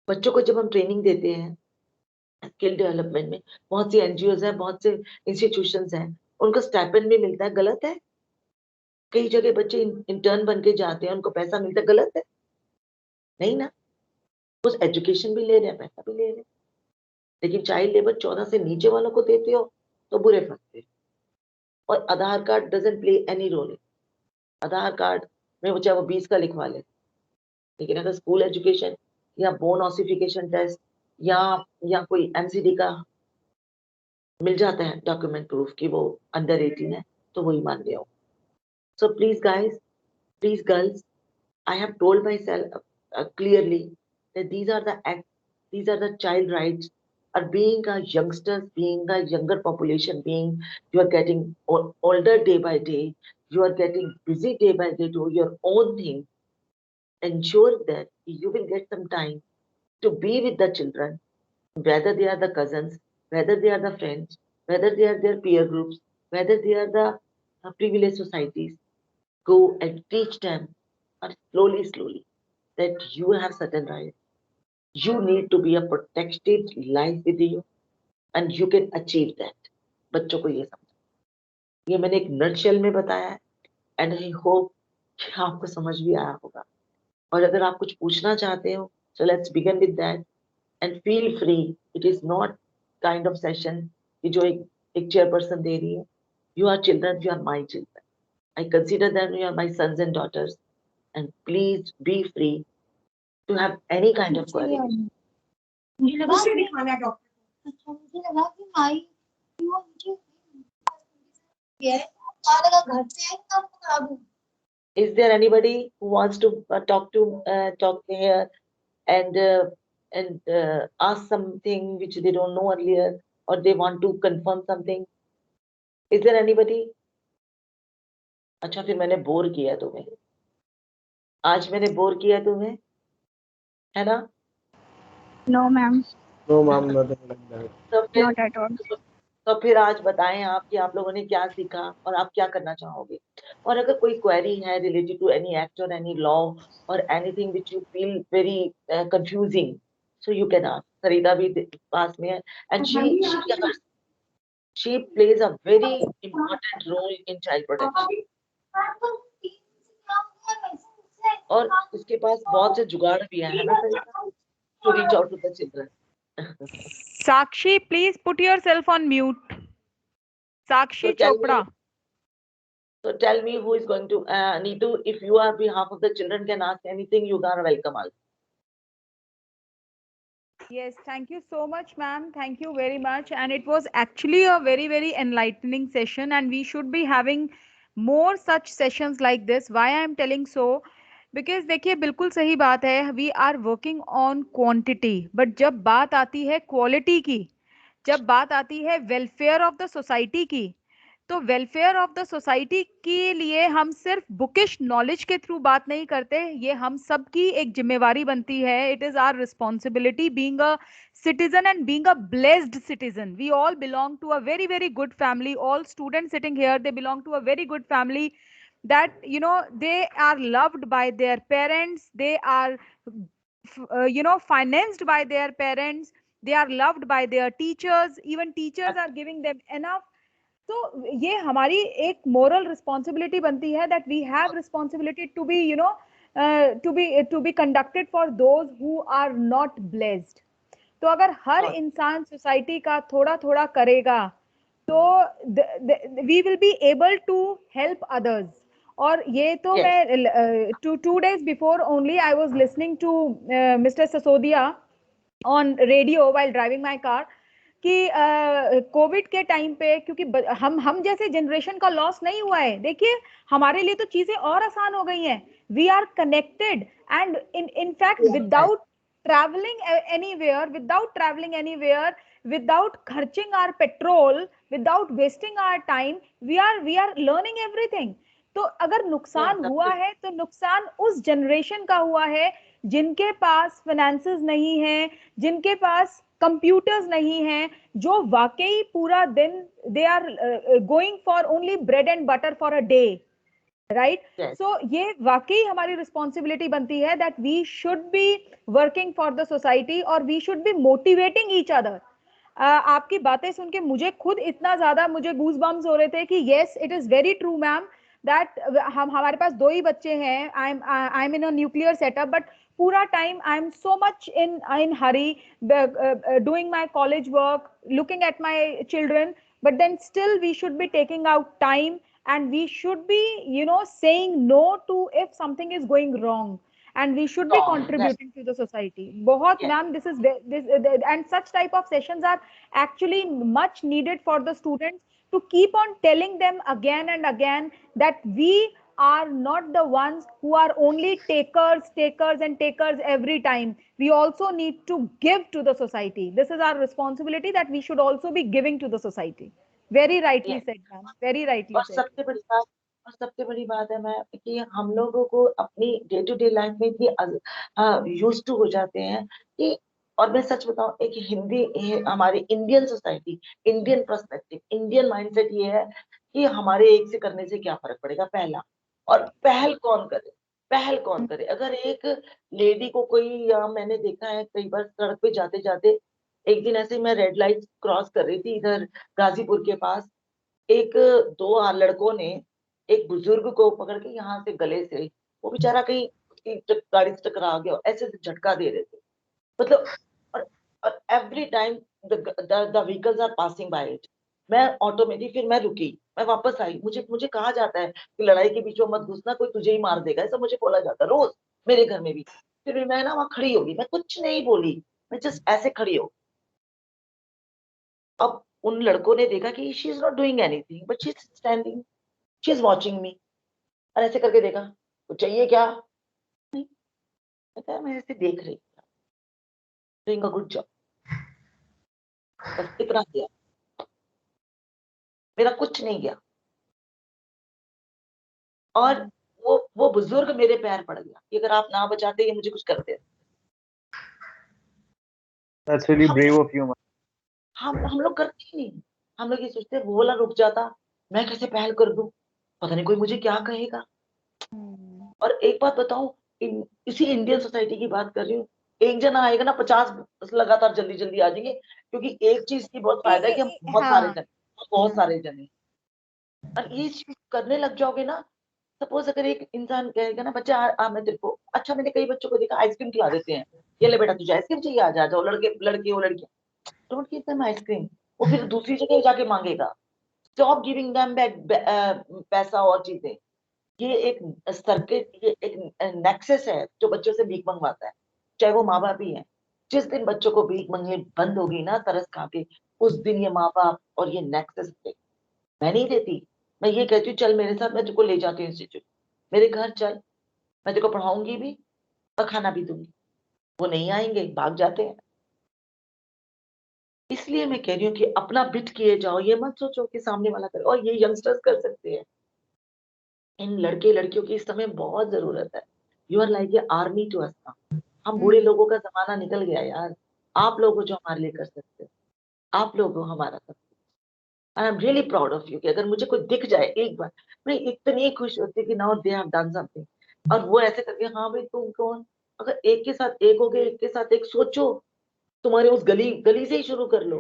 बच्चों को जब हम ट्रेनिंग देते हैं स्किल डेवलपमेंट में, बहुत सी एनजीओ हैं, बहुत से इंस्टीट्यूशन हैं, उनको स्टाइपेंड भी मिलता है, गलत है? कई जगह बच्चे इंटर्न बन के जाते हैं, उनको पैसा मिलता है, गलत है? नहीं ना। उस एजुकेशन भी ले रहे हैं, पैसा भी ले रहे हैं। लेकिन चाइल्ड लेबर 14 से नीचे वालों को देते हो तो बुरे फंसते। और Aadhaar card doesn't play any role. Aadhaar card में वो चाहे वो 20 का लिखवा ले, लेकिन अगर स्कूल एजुकेशन या बोन ऑसिफिकेशन टेस्ट या कोई एमसीडी का मिल जाता है डॉक्यूमेंट प्रूफ कि वो अंडर 18 है, तो वही मान लिया हो। So please guys, please girls, I have told myself clearly that these are the child rights. Or being a youngsters, being a younger population, being you are getting older day by day, you are getting busy day by day to your own thing. Ensure that you will get some time to be with the children, whether they are the cousins, whether they are the friends, whether they are their peer groups, whether they are the privileged societies. Go and teach them, slowly, slowly, that you have certain rights. You need to be a protected life with you and you can achieve that. बच्चों को ये समझ, ये मैंने एक nutshell में बताया है एंड आई होप कि आपको समझ भी आया होगा। और अगर आप कुछ पूछना चाहते हो, so let's begin with that and feel free. It is not kind of session कि जो एक chairperson दे रही है। You are children, you are my children. I consider them you are my sons and daughters, and please be free to have any kind of query. मुझे लगा कि दिखाना है डॉक्टर। अच्छा, मुझे लगा कि माई वो मुझे ये लगा घर से है तब करा दूं। Is there anybody who wants to talk here and ask something which they don't know earlier, or they want to confirm something? Is there anybody? अच्छा, फिर मैंने बोर किया तुम्हें, आज मैंने बोर किया तुम्हें, है ना? No ma'am. No, ma'am, nothing like that. तो फिर Not at all. तो फिर आज बताएं आप कि आप लोगों ने क्या सीखा और आप क्या करना चाहोगे। और अगर कोई क्वेरी है रिलेटेड टू एनी एक्ट और एनी लॉ और anything which you feel very confusing, so you can ask. Sarita भी पास में है and she plays a very important role in child protection, और उसके पास बहुत से जुगाड़ भी है ना Sarita, to reach out to the children. Sakshi, please put yourself on mute. Sakshi Chopra. So tell me who is going to, Neetu, if you are behalf of the children can ask anything, you are welcome also. Yes, thank you so much, ma'am. Thank you very much. And it was actually a very, very enlightening session, and we should be having more such sessions like this. Why I am telling so? Because देखिए बिल्कुल सही बात है, we are working on quantity, but जब बात आती है quality की, जब बात आती है वेलफेयर ऑफ द सोसाइटी की, तो वेलफेयर ऑफ द सोसाइटी के लिए हम सिर्फ बुकिश नॉलेज के थ्रू बात नहीं करते, ये हम सबकी एक जिम्मेवारी बनती है। It is our responsibility being a citizen and being a blessed citizen. We all belong to a very, very good family. All students sitting here, they belong to a very good family that, you know, they are loved by their parents. They are, financed by their parents. They are loved by their teachers. Even teachers are giving them enough. तो ये हमारी एक moral responsibility बनती है that we have responsibility to be to be conducted for those who are not blessed. तो अगर हर इंसान society का थोड़ा थोड़ा करेगा तो we will be able to help others. और ये तो Yes. मैं two days before only I was listening to mister Sisodia on radio while driving my car कि कोविड के टाइम पे, क्योंकि हम जैसे जनरेशन का लॉस नहीं हुआ है, देखिए हमारे लिए तो चीजें और आसान हो गई हैं। We are connected and in fact without traveling anywhere, without खर्चिंग our petrol, without wasting our time, we are learning everything. तो अगर नुकसान हुआ है तो नुकसान उस जनरेशन का हुआ है जिनके पास फाइनेंसेस नहीं है, जिनके पास कंप्यूटर्स नहीं हैं, जो वाकई पूरा दिन they are going for only bread and butter for a day, right? So ये वाकई हमारी रिस्पॉन्सिबिलिटी बनती है that we should be working for the society और we should be motivating each other. आपकी बातें सुन के मुझे खुद इतना ज्यादा मुझे गूज बम्स हो रहे थे कि yes it is very true ma'am that हमारे पास दो ही बच्चे हैं। I am in a nuclear setup but पूरा time I am so much in hurry doing my college work, looking at my children, but then still we should be taking out time and we should be saying no to if something is going wrong. and we should be Yes. contributing to the society. बहुत Yes. ma'am, this and such type of sessions are actually much needed for the students, to keep on telling them again and again that we are not the ones who are only takers and takers every time. We also need to give to the society. This is our responsibility, that we should also be giving to the society. Very rightly Yes. said, ma'am. Very rightly और said. सबसे बड़ी बात है ma'am कि हम लोगों को अपनी डे टू डे लाइफ में इतनी यूज टू हो जाते हैं कि, और मैं सच बताऊं, एक हमारी Indian society, Indian perspective, Indian mindset ये है कि हमारे एक से करने से क्या फर्क पड़ेगा, पहला। और पहल कौन करे। अगर एक लेडी को कोई, या मैंने देखा है कई बार सड़क पे जाते जाते, एक दिन ऐसे मैं रेड लाइट क्रॉस कर रही थी इधर गाजीपुर के पास, एक दो लड़कों ने एक बुजुर्ग को पकड़ के यहाँ से गले से, वो बेचारा कहीं उसकी गाड़ी से टकरा गया, ऐसे झटका दे रहे थे, मतलब। और every time the vehicles are passing by it, मैं ऑटो में थी, फिर मैं रुकी, मैं वापस आई, मुझे मुझे कहा जाता है कि लड़ाई के बीच में मत घुसना, कोई तुझे ही मार देगा, ऐसा मुझे बोला जाता है रोज, मेरे घर में भी। फिर भी मैं ना वहां खड़ी होगी, मैं कुछ नहीं बोली, मैं जस्ट ऐसे खड़ी हो। अब उन लड़कों ने देखा कि she is not doing anything but she is standing, she is watching मी, और ऐसे करके देखा, कुछ चाहिए क्या, नहीं, मैं ऐसे देख रही, डूइंग अ गुड जॉब, बस इतना किया, मेरा कुछ नहीं गया। और वो बुजुर्ग मेरे पैर पड़ गया कि अगर आप ना बचाते ये मुझे कुछ करते। That's really brave of you, ma'am. हम लोग करते ही नहीं, हम लोग ये सोचते वो वाला रुक जाता, मैं कैसे पहल कर दूं, पता नहीं कोई मुझे क्या कहेगा। और एक बात बताऊं, इसी इंडियन सोसाइटी की बात कर रही हूँ, एक जना आएगा ना 50 लगातार जल्दी जल्दी आ जाएंगे, क्योंकि एक चीज की बहुत फायदा है कि हम हाँ, बहुत सारे जने, और ये चीज करने लग जाओगे ना। सपोज अगर एक इंसान कहेगा ना, बच्चा मैं तेरे को, अच्छा मैंने कई बच्चों को देखा आइसक्रीम खिला देते हैं, ये ले बेटा तुझे आइसक्रीम चाहिए, आ जाओ, लड़के लड़की हो लड़कियां, डोंट गिव देम आइसक्रीम, वो फिर दूसरी जगह जाके मांगेगा। स्टॉप गिविंग देम बैक पैसा और चीजें। ये एक सर्किट, ये एक नेक्सस है जो बच्चों से भीख मंगवाता है, चाहे वो माँ बाप ही है। जिस दिन बच्चों को भीख मंगनी बंद होगी ना, तरस खा के, उस दिन ये माँ बाप और ये नेक्सस, मैं नहीं देती, मैं ये कहती हूँ चल मेरे साथ, मैं तुझको ले जाती हूँ इंस्टीट्यूट, मेरे घर चल, मैं तेरे को पढ़ाऊंगी भी और खाना भी दूंगी। वो नहीं आएंगे, भाग जाते हैं। इसलिए मैं कह रही हूँ कि अपना बिट किए जाओ, ये मत सोचो कि सामने वाला करे, और ये यंगस्टर्स कर सकते हैं। इन लड़के लड़कियों की इस समय बहुत जरूरत है। You are like a army to us. हम बूढ़े लोगों का जमाना निकल गया यार, आप लोग हो जो हमारे लिए कर सकते हो, आप लोग हो हमारा सब। I am really proud of you कि अगर मुझे कोई दिख जाए एक बार, मैं इतनी खुश होती कि now they have done something. और वो ऐसे करके, हाँ भाई तुम कौन, अगर एक के साथ एक हो गए, एक के साथ एक, सोचो तुम्हारे उस गली गली से ही शुरू कर लो,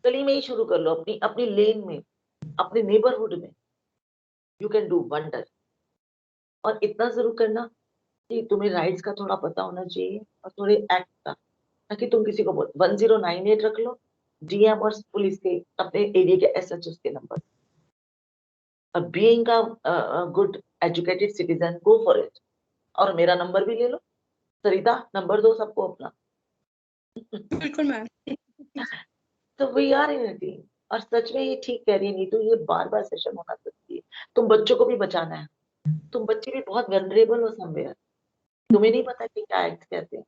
गली में ही शुरू कर लो, अपनी अपनी लेन में, अपने नेबरहुड में, यू कैन डू वंडर। और इतना जरूर करना कि तुम्हें राइट्स का थोड़ा पता होना चाहिए, और थोड़े एक्ट का, ताकि तुम किसी को बोल 1098 रख लो, डीएम और पुलिस के, अपने एरिया के एसएचओ के नंबर। और being a good educated citizen, go for it. और मेरा नंबर भी ले लो, सरिता नंबर दो सबको अपना। बिल्कुल मैम। तो we are in a team. और सच में ये ठीक कह रही है नीतू, ये बार बार सेशन होना चाहिए। तुम बच्चों को भी बचाना है, तुम बच्चे भी बहुत वनरेबल हो समवेयर, तुम्हें नहीं पता कि क्या एक्ट कहते हैं,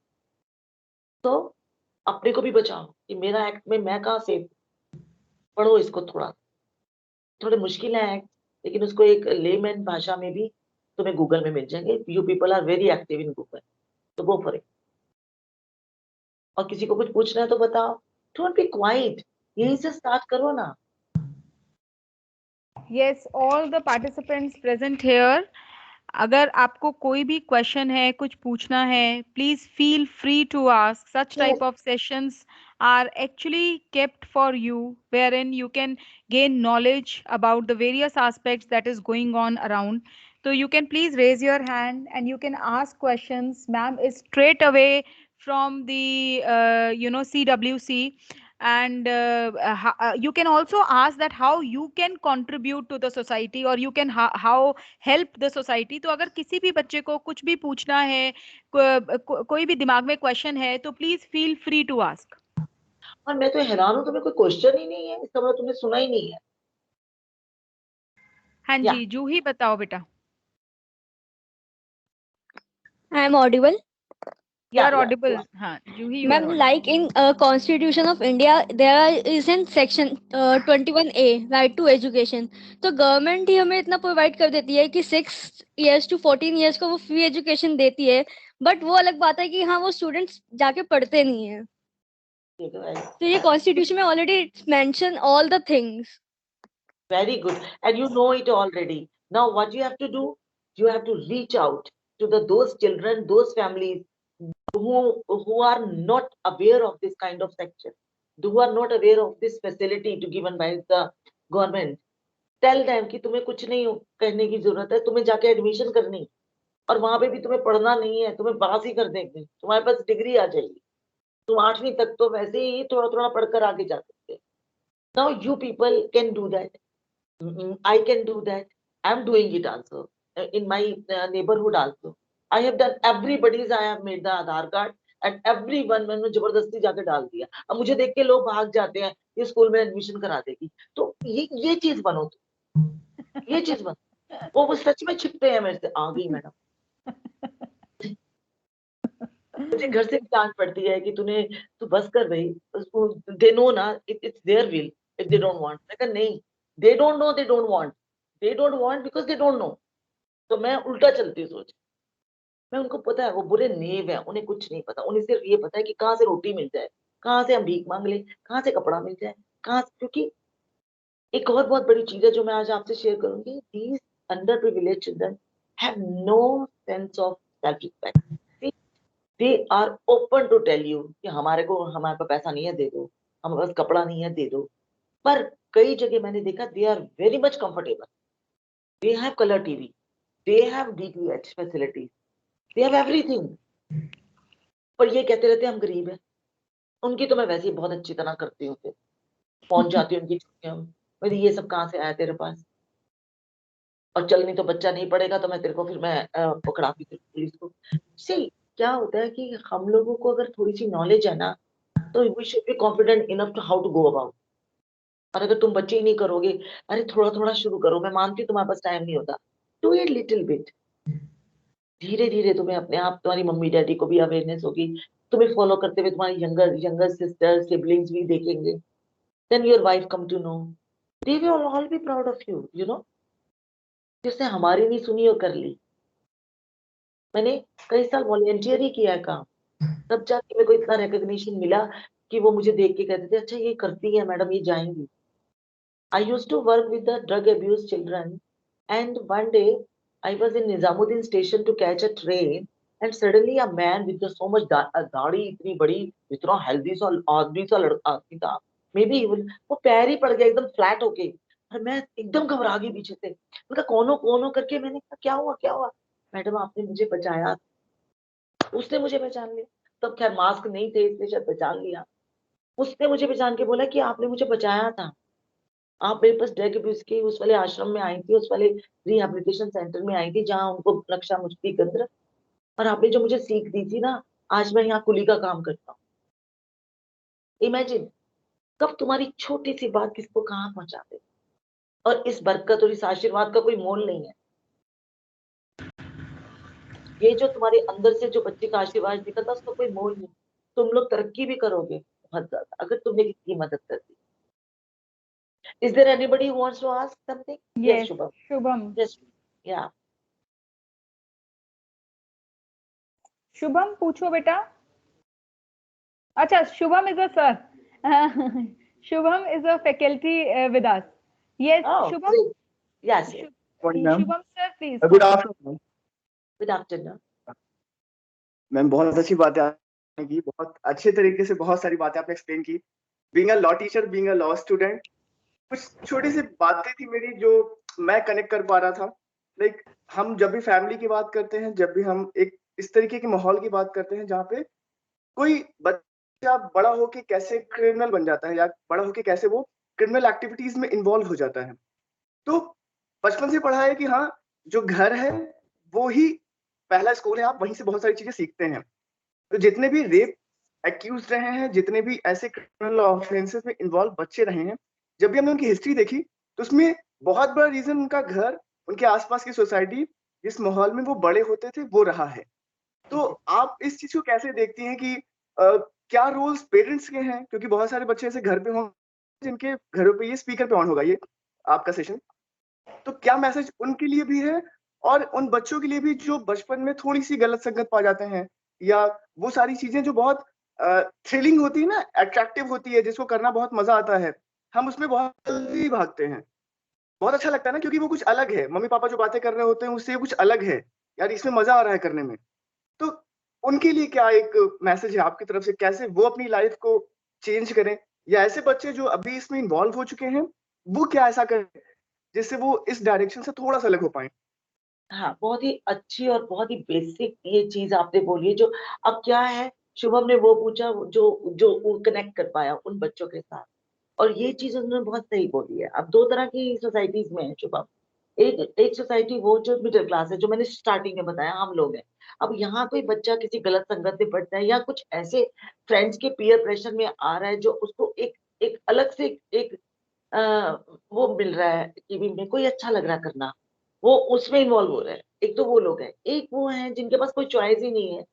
तो अपने को भी बचाओ कि मेरा एक्ट में मैं कहाँ सेफ। पढ़ो इसको थोड़ा, थोड़े मुश्किल है एक्ट, लेकिन उसको एक लेमैन भाषा में भी तुम्हें गूगल में मिल जाएंगे। You people are very active in Google, तो गो फॉर इट। और किसी को कुछ पूछना है तो बताओ, डोंट बी क्वाइट, यहीं से स्टार्ट करो ना। yes, all the participants present here, अगर आपको कोई भी क्वेश्चन है, कुछ पूछना है, please feel free to ask. Such type of sessions are actually kept for you, wherein you can gain knowledge about the various aspects that is going on around. So you can please raise your hand and you can ask questions. Ma'am is straight away from the CWC. and you can also ask that how you can contribute to the society or you can how help the society. तो अगर किसी भी बच्चे को कुछ भी पूछना है, कोई भी दिमाग में क्वेश्चन है, तो please feel free to ask. और मैं तो हैरान हूँ, तुम्हें कोई क्वेश्चन ही नहीं है, इसका मतलब तुमने सुना ही नहीं है। हाँ या जी, जूही बताओ बेटा। I am audible. You या are audible. हाँ जूही, you are Ma'am, audible. like in Constitution of India, there is in section 21A, right to education. तो गवर्नमेंट ही हमें इतना प्रोवाइड कर देती है कि 6 years to 14 years को वो फ्री एजुकेशन देती है, बट वो अलग बात है कि हाँ वो स्टूडेंट्स जाके पढ़ते नहीं है। तो ये कॉन्स्टिट्यूशन में already mention all the things. Very good. And you know it already. Now what you have to do? You have to reach out to those children, those families who are not aware of this kind of section, who are not aware of this facility to given by the government. Tell them कि तुम्हें कुछ नहीं करने की जरूरत है, तुम्हें जाके एडमिशन करनी, और वहां पे भी तुम्हें पढ़ना नहीं है, तुम्हें पास ही कर देंगे, तुम्हारे पास डिग्री आ जाएगी, तुम 8वीं तक तो वैसे ही थोड़ा थोड़ा पढ़कर आगे जा सकते हैं। Now you people can do that. I can do that. I'm doing it also in my neighborhood also. I have done everybody's. I have made the Aadhaar card and everyone मैंने जबरदस्ती जाके डाल दिया। अब मुझे देख के लोग भाग जाते हैं, ये स्कूल में एडमिशन करा देगी। तो ये चीज बनो तुम, ये चीज बनो। वो सच में छिपते हैं मेरे से। आ गई मैडम। मुझे घर से डांट पड़ती है कि तू बस कर भाई। दे नो ना, it's there will if they don't want. मैं कहा नहीं, they don't know, they don't want, they don't want because they don't know. तो मैं उल्टा चलती हूँ सोच। मैं उनको पता है वो बुरे नेव है, उन्हें कुछ नहीं पता। उन्हें सिर्फ ये पता है कि कहाँ से रोटी मिल जाए, कहाँ से हम भीख मांग ले, कहाँ से कपड़ा मिल जाए, कहाँ से। क्योंकि एक और बहुत बड़ी चीज है जो मैं आज आपसे शेयर करूंगी। These under privilege children have no sense of self respect. They are open to tell you कि हमारे पास पैसा नहीं है, दे दो, हमारे पास कपड़ा नहीं है, दे दो। पर कई जगह मैंने देखा they are very much comfortable, they have colour TV, they have DTH facilities, they have everything. पर ये कहते रहते हैं हम गरीब हैं। उनकी तो मैं वैसे ही बहुत अच्छी तरह करती हूँ, फिर पहुंच जाती हूँ उनकी छुट्टियों में। मेरी ये सब कहाँ से आया तेरे पास, और चल नहीं तो बच्चा नहीं पढ़ेगा तो मैं तेरे को फिर मैं पकड़ाती थी पुलिस को। सही क्या होता है कि हम लोगों को अगर थोड़ी सी नॉलेज है ना, तो we should be confident enough to how to go about. और अगर तुम बच्चे ही नहीं करोगे, अरे थोड़ा थोड़ा शुरू करो। मैं मानती हूँ तुम्हारे पास टाइम नहीं होता, डू इट लिटिल बिट। धीरे धीरे तुम्हें अपने आप, तुम्हारी मम्मी डैडी को भी अवेयरनेस होगी, तुम्हें फॉलो करते हुए तुम्हारी यंगर सिस्टर सिबलिंग्स भी देखेंगे। Then your wife come to know, they will all be proud of you, you know. जिसने हमारी नहीं सुनी और कर ली। मैंने कई साल वॉलंटियर ही किया है काम, तब जाके मेरे को इतना रिकॉग्निशन मिला कि वो मुझे देख के कहते थे अच्छा ये करती है मैडम, ये जाएंगी। I used to work with the drug abused children, and one day I was in Nizamuddin station to catch a train, and suddenly a man with so much दाढ़ी इतनी बड़ी, इतना हेल्दी सा आदमी सा लड़का आदमी था, मे बी वो पैर ही पड़ गया एकदम फ्लैट होके, और मैं एकदम घबरा गई पीछे से। मतलब कौन हो करके मैंने कहा क्या हुआ। मैडम आपने मुझे बचाया। उसने मुझे पहचान लिया, तब खैर मास्क नहीं थे इसलिए शायद पहचान लिया। उसने मुझे पहचान के बोला कि आपने मुझे बचाया था, आप मेरे पास ड्रग अब्यूज के उस वाले आश्रम में आई थी, उस वाले रिहेबिलिटेशन सेंटर में आई थी जहाँ उनको नक्शा मुश्ती केंद्र, और आपने जो मुझे सीख दी थी ना, आज मैं यहाँ कुली का काम करता हूँ। इमेजिन कब तुम्हारी छोटी सी बात किसको कहाँ पहुंचा दे। और इस बरकत और इस आशीर्वाद का कोई मोल नहीं है। ये जो तुम्हारे अंदर से जो बच्चे का आशीर्वाद निकलता उसका कोई मोल नहीं। तुम लोग तरक्की भी करोगे बहुत ज्यादा अगर तुमने किसी की मदद कर दी। Is there anybody who wants to ask something? Yes, Shubham. Shubham. Yes, yeah. Shubham पूछो बेटा। अच्छा, Shubham is a sir. Shubham is a faculty with us. Yes Shubham. Great. Yes. Morning, ma'am. Shubham sir please. Good afternoon. Good afternoon. Ma'am बहुत अच्छी बातें आपने की, बहुत अच्छे तरीके से बहुत सारी बातें आपने एक्सप्लेन की। Being a law teacher, being a law student, कुछ छोटी सी बातें थी मेरी जो मैं कनेक्ट कर पा रहा था। लाइक हम जब भी फैमिली की बात करते हैं, जब भी हम एक इस तरीके के माहौल की बात करते हैं जहाँ पे कोई बच्चे बच्चा बड़ा होके कैसे क्रिमिनल बन जाता है या बड़ा होके कैसे वो क्रिमिनल एक्टिविटीज में इन्वॉल्व हो जाता है। तो बचपन से पढ़ा है कि हाँ, जो घर है वो ही पहला स्कूल है, आप वहीं से बहुत सारी चीजें सीखते हैं। तो जितने भी रेप एक्यूज रहे हैं, जितने भी ऐसे क्रिमिनल ऑफेंसेस में इन्वॉल्व बच्चे रहे हैं, जब भी हमने उनकी हिस्ट्री देखी तो उसमें बहुत बड़ा रीजन उनका घर, उनके आसपास की सोसाइटी, जिस माहौल में वो बड़े होते थे वो रहा है। तो आप इस चीज को कैसे देखती हैं कि क्या रोल्स पेरेंट्स के हैं, क्योंकि बहुत सारे बच्चे ऐसे घर पे होंगे जिनके घरों पे ये स्पीकर पे ऑन होगा ये आपका सेशन, तो क्या मैसेज उनके लिए भी है और उन बच्चों के लिए भी जो बचपन में थोड़ी सी गलत संगत पा जाते हैं, या वो सारी चीजें जो बहुत थ्रिलिंग होती है ना, अट्रैक्टिव होती है, जिसको करना बहुत मजा आता है, हम उसमें बहुत जल्दी भागते हैं। बहुत अच्छा लगता है ना, क्योंकि वो कुछ अलग है, मम्मी पापा जो बातें कर रहे होते हैं उससे कुछ अलग है, यार इसमें मजा आ रहा है करने में। तो उनके लिए क्या एक मैसेज है आपकी तरफ से, कैसे वो अपनी लाइफ को चेंज करें, या ऐसे बच्चे जो अभी इसमें इन्वॉल्व हो चुके हैं वो क्या ऐसा करें जिससे वो इस डायरेक्शन से थोड़ा सा अलग हो पाए? हाँ, बहुत ही अच्छी और बहुत ही बेसिक ये चीज आपने बोली है। जो अब क्या है, शुभम ने वो पूछा जो जो वो कनेक्ट कर पाया उन बच्चों के साथ, और ये चीज उन्होंने बहुत सही बोली है। अब दो तरह की सोसाइटीज में है शुभम। एक एक सोसाइटी वो जो मिडिल क्लास है, जो मैंने स्टार्टिंग में बताया हम लोग हैं। अब यहाँ कोई बच्चा किसी गलत संगत में पड़ता है या कुछ ऐसे फ्रेंड्स के पीयर प्रेशर में आ रहा है जो उसको एक एक अलग से एक वो मिल रहा है कि भी मेरे को ये अच्छा लग रहा है करना, वो उसमें इन्वॉल्व हो रहा है। एक तो वो लोग हैं, एक वो हैं जिनके पास कोई चॉइस ही नहीं है,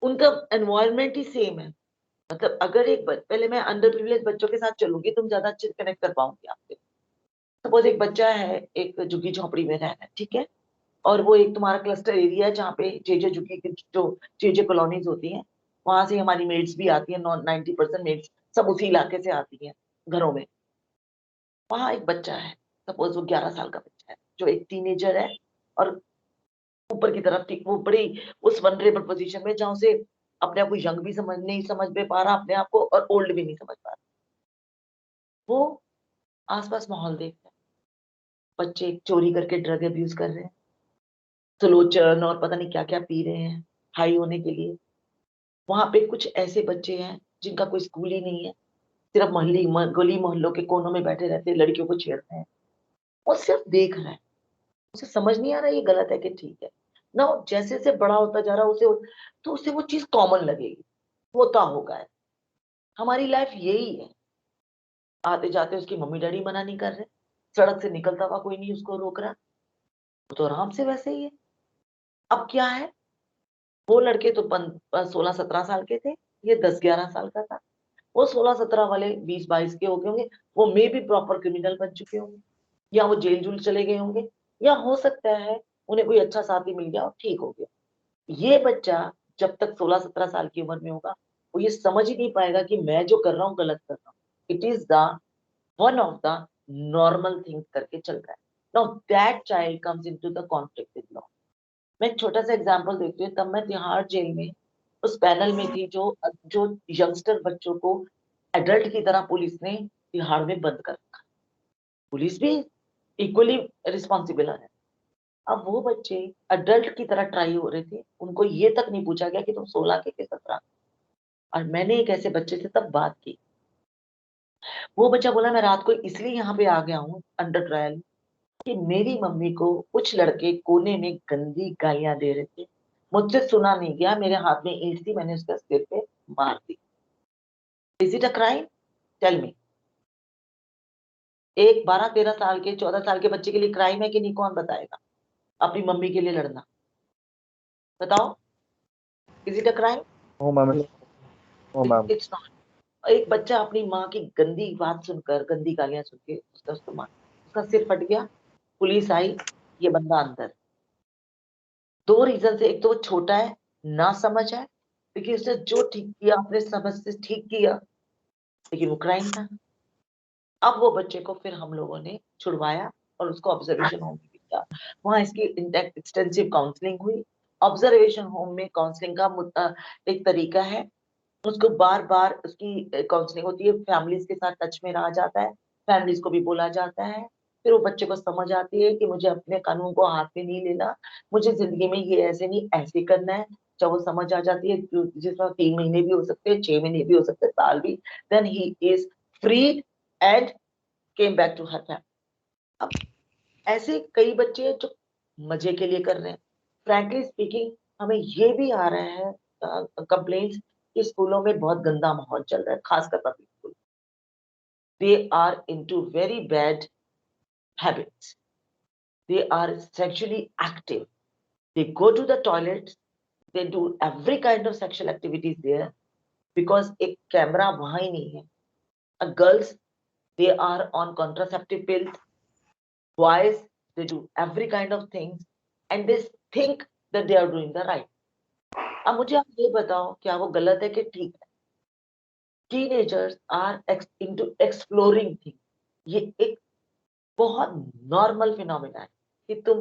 उनका एनवायरनमेंट ही सेम है। मतलब अगर पहले मैं अंडर प्रिविलेज बच्चों के साथ चलूंगी तुम ज्यादा अच्छे से कनेक्ट कर पाऊंगी आपसे। सपोज एक बच्चा है, एक झुग्गी झोपड़ी में रह रहा है, ठीक है, और वो एक तुम्हारा क्लस्टर एरिया है जहाँ पे जेजे झुग्गी की जो जेजे कॉलोनीज होती हैं, वहां से हमारी मेड्स भी आती है, 90% मेड्स सब उसी इलाके से आती हैं घरों में। वहां एक बच्चा है, सपोज वो 11 साल का बच्चा है जो एक टीनेजर है, और ऊपर की तरफ ठीक वो बड़ी उस वनरेबल पोजीशन में जहाँ उसे अपने आप को यंग भी नहीं समझ में पा रहा अपने आप को, और ओल्ड भी नहीं समझ पा रहा। वो आसपास माहौल देख रहा है, बच्चे चोरी करके ड्रग अब्यूज कर रहे हैं, सुलोचन और पता नहीं क्या क्या पी रहे हैं हाई होने के लिए। वहां पे कुछ ऐसे बच्चे हैं जिनका कोई स्कूल ही नहीं है, सिर्फ गली मोहल्लों के कोनों में बैठे रहते हैं, लड़कियों को छेड़ते हैं। वो सिर्फ देख रहा है, उसे समझ नहीं आ रहा ये गलत है कि ठीक है ना। जैसे जैसे बड़ा होता जा रहा है उसे, तो उसे वो चीज कॉमन लगेगी, होता होगा है। हमारी लाइफ यही है, आते जाते उसकी मम्मी डैडी मना नहीं कर रहे, सड़क से निकलता हुआ कोई नहीं उसको रोक रहा, वो तो आराम से वैसे ही है। अब क्या है, वो लड़के तो 16-17 साल के थे, ये 10-11 साल का था। वो 16-17 वाले 20-22 के हो गए होंगे, वो मे भी प्रॉपर क्रिमिनल बन चुके होंगे, या वो जेल जूल चले गए होंगे, या हो सकता है उन्हें कोई अच्छा साथी मिल गया और ठीक हो गया। ये बच्चा जब तक 16-17 साल की उम्र में होगा, वो ये समझ ही नहीं पाएगा कि मैं जो कर रहा हूँ गलत कर रहा हूँ। It is the one of the normal thing करके चल रहा है। Now that child comes into the conflict with law. मैं एक छोटा सा एग्जांपल देती हूँ। तब मैं तिहाड़ जेल में उस पैनल में थी जो जो यंगस्टर बच्चों को एडल्ट की तरह पुलिस ने तिहाड़ में बंद कर रखा। पुलिस भी इक्वली रिस्पॉन्सिबल है। अब वो बच्चे अडल्ट की तरह ट्राई हो रहे थे, उनको ये तक नहीं पूछा गया कि तुम 16 के 17। और मैंने एक ऐसे बच्चे से तब बात की, वो बच्चा बोला मैं रात को इसलिए यहाँ पे आ गया हूँ अंडर ट्रायल कि मेरी मम्मी को कुछ लड़के कोने में गंदी गालियां दे रहे थे, मुझसे सुना नहीं गया, मेरे हाथ में ईंट थी, मैंने उसके सिर पे मार दी। Is it a crime? Tell me. एक 12-13 साल के 14 साल के बच्चे के लिए क्राइम है कि नहीं, कौन बताएगा? अपनी मम्मी के लिए लड़ना, बताओ, is it a crime? Oh ma'am, oh ma'am. It's not. एक बच्चा अपनी माँ की गंदी बात सुनकर, गंदी गालियां सुन के उसको मार, उसका सिर फट गया, पुलिस आई, ये बंदा अंदर। दो रीजन से, एक तो वो छोटा है, ना समझ है, क्योंकि उसने जो ठीक किया अपने समझ से ठीक किया, लेकिन वो क्राइम था। अब वो बच्चे को फिर हम लोगों ने छुड़वाया और उसको ऑब्जर्वेशन होम में भेजा। वहां इसकी एक्सटेंसिव काउंसलिंग हुई। ऑब्जर्वेशन होम में काउंसलिंग का एक तरीका है, उसको बार बार उसकी काउंसलिंग होती है, फैमिलीज के साथ टच में रहा जाता है, फैमिलीज को भी बोला जाता है। फिर वो बच्चे को समझ आती है कि मुझे अपने कानून को हाथ में नहीं लेना, मुझे जिंदगी में ये ऐसे नहीं ऐसे करना है, चाहे वो समझ आ जाती है, जिसमें 3 महीने भी हो सकते हैं, 6 महीने भी हो सकते हैं, साल भी, then he is free and came back to her family. अब ऐसे कई बच्चे हैं जो मजे के लिए कर रहे हैं। फ्रैंकली स्पीकिंग, हमें ये भी आ रहा है कंप्लेंट्स कि स्कूलों में बहुत गंदा माहौल चल रहा है, खासकर public school. They are into very bad habits, they are sexually active, they go to the toilets, they do every kind of sexual activities there because एक कैमरा वहां ही नहीं है। Girls, they are on contraceptive pills, boys, they do every kind of things and they think that they are doing the right। अब मुझे आप ये बताओ, क्या वो गलत है कि ठीक है? Teenagers are into exploring things। ये एक बहुत नॉर्मल फिनोमिना है कि तुम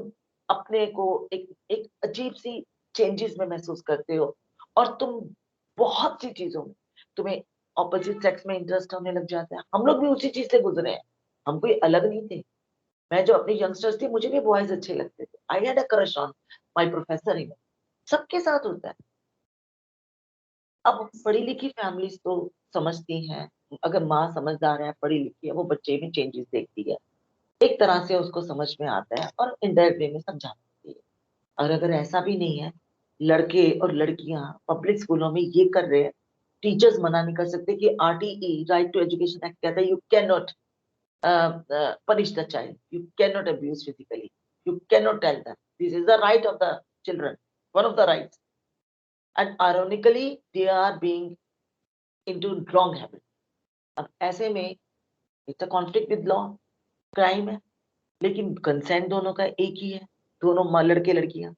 अपने को एक एक अजीब सी चेंजेस में महसूस करते हो और तुम बहुत सी चीजों में तुम्हें ऑपोजिट सेक्स में इंटरेस्ट होने लग जाता है। हम लोग भी उसी चीज से गुजरे हैं, हम कोई अलग नहीं थे। मैं जो अपनी यंगस्टर्स थी, मुझे भी बॉयज अच्छे लगते थे। I had a crush on my professor in. सबके साथ होता है। अब पढ़ी लिखी फैमिलीज तो समझती हैं, अगर माँ समझदार है, पढ़ी लिखी है, वो बच्चे में चेंजेस देखती है, एक तरह से उसको समझ में आता है और इनडायरेक्ट वे में समझा देती है। और अगर ऐसा भी नहीं है, लड़के और लड़कियां पब्लिक स्कूलों में ये कर रहे हैं, टीचर्स मना नहीं कर सकते कि RTE, right to education act कहता है you can not punish the child, you can not abuse physically, you can not tell them, this is the right of the children, one of the rights, and ironically they are being into wrong habit. अब ऐसे में it's a conflict with law, crime है, लेकिन consent दोनों का एक ही है, दोनों लड़के लड़कियां।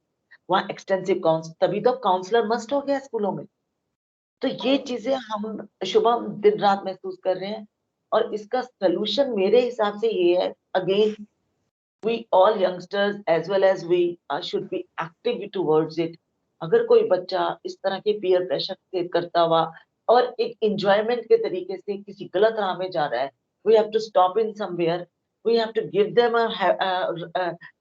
वहां एक्सटेंसिव काउंस, तभी तो काउंसलर मस्ट हो गया स्कूलों में। तो ये चीजें हम शुभम दिन रात महसूस कर रहे हैं और इसका सलूशन मेरे हिसाब से ये है, again we all youngsters as well as we should be active towards it. अगर कोई बच्चा इस तरह के पीयर प्रेशर से करता हुआ और एक एंजॉयमेंट के तरीके से किसी गलत राह में जा रहा है, we have to stop in somewhere, we have to give them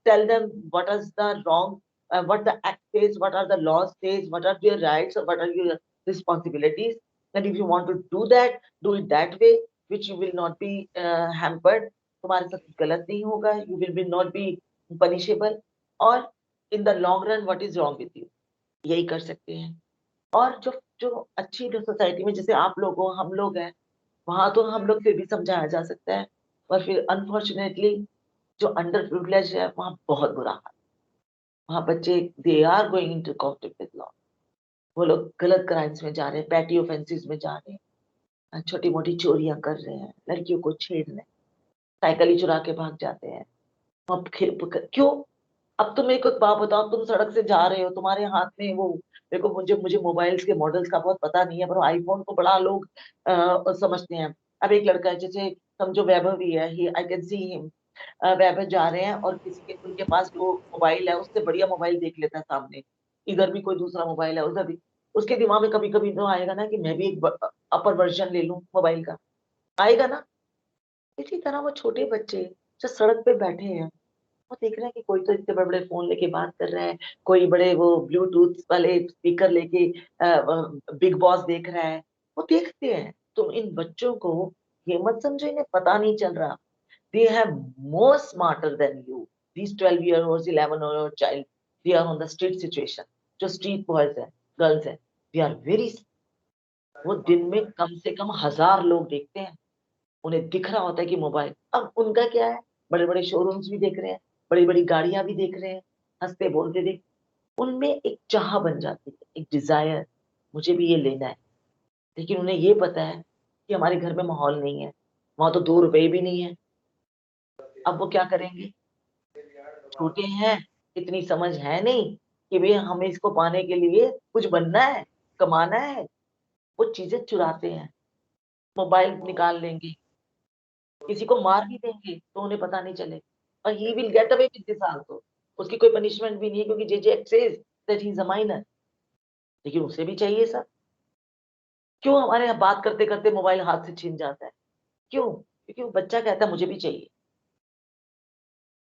tell them what is the wrong, what the act says, what are the laws says, what are your rights, or what are your responsibilities, and if you want to do that, do it that way which you will not be hampered, तुम्हारे साथ गलत नहीं होगा, you will be not be punishable, और in the long run what is wrong with you, यही कर सकते हैं। और जो जो अच्छी जो सोसाइटी में जैसे आप लोग हो, हम लोग हैं, वहां तो हम लोग फिर भी समझाया जा सकता है, और फिर अनफॉर्चुनेटली जो अंडर प्रिविलेज है वहां बहुत बुरा हाल। वहां बच्चे they are going into conflict with law, वो लोग गलत क्राइम्स में जा रहे हैं, पैटी ऑफेंसेस में जा रहे हैं, छोटी मोटी चोरियां कर रहे हैं, लड़कियों को छेड़ रहे हैं, साइकिल ही चुरा के भाग जाते हैं। अब क्यों? अब तुम एक बात बताओ, तुम सड़क से जा रहे हो, तुम्हारे हाथ में वो, देखो मुझे मुझे मोबाइल्स के मॉडल्स का बहुत पता नहीं है, पर आईफोन को बड़ा लोग समझते हैं। अब एक लड़का है, जैसे समझो वैभव ही है, ही आई कैन सी हिम, वैभव जा रहे हैं और किसी के उनके पास जो मोबाइल है उससे बढ़िया मोबाइल देख लेता है सामने, इधर भी कोई दूसरा मोबाइल है, उधर भी, उसके दिमाग में कभी कभी तो आएगा ना कि मैं भी एक अपर वर्जन ले लूं मोबाइल का, आएगा ना। इसी तरह वो छोटे बच्चे जो सड़क पे बैठे हैं, वो देख रहे हैं कि कोई तो इतने बड़े बड़े फोन लेके बात कर रहा है, कोई बड़े वो ब्लूटूथ वाले स्पीकर लेके बिग बॉस देख रहा है, वो देखते हैं। तुम इन बच्चों को ये मत समझो इन्हें पता नहीं चल रहा, they have more smarter than you, these 12-year-olds, 11-year-old child, they are on the street situation, जो street boys हैं, girls हैं, they are very, वो दिन में कम से कम 1000 लोग देखते हैं, उन्हें दिख रहा होता है कि मोबाइल, अब उनका क्या है, बड़े बड़े शोरूम्स भी देख रहे हैं, बड़ी बड़ी गाड़ियां भी देख रहे हैं, हंसते बोलते देख, उनमें एक चाह बन जाती है, एक डिजायर, मुझे भी ये लेना है। लेकिन उन्हें ये पता है कि हमारे घर में माहौल नहीं है, वहां तो 2 रुपए भी नहीं है। अब वो क्या करेंगे? छोटे हैं, इतनी समझ है नहीं कि भाई हमें इसको पाने के लिए कुछ बनना है, कमाना है, वो चीजें चुराते हैं, मोबाइल निकाल लेंगे, किसी को मार भी देंगे तो उन्हें पता नहीं चले, और he will get away with this also, उसकी कोई पनिशमेंट भी नहीं है क्योंकि JJ act says that he is a minor, लेकिन उसे भी चाहिए सब। क्यों हमारे यहाँ बात करते करते मोबाइल हाथ से छीन जाता है? क्यों? क्योंकि वो बच्चा कहता है मुझे भी चाहिए।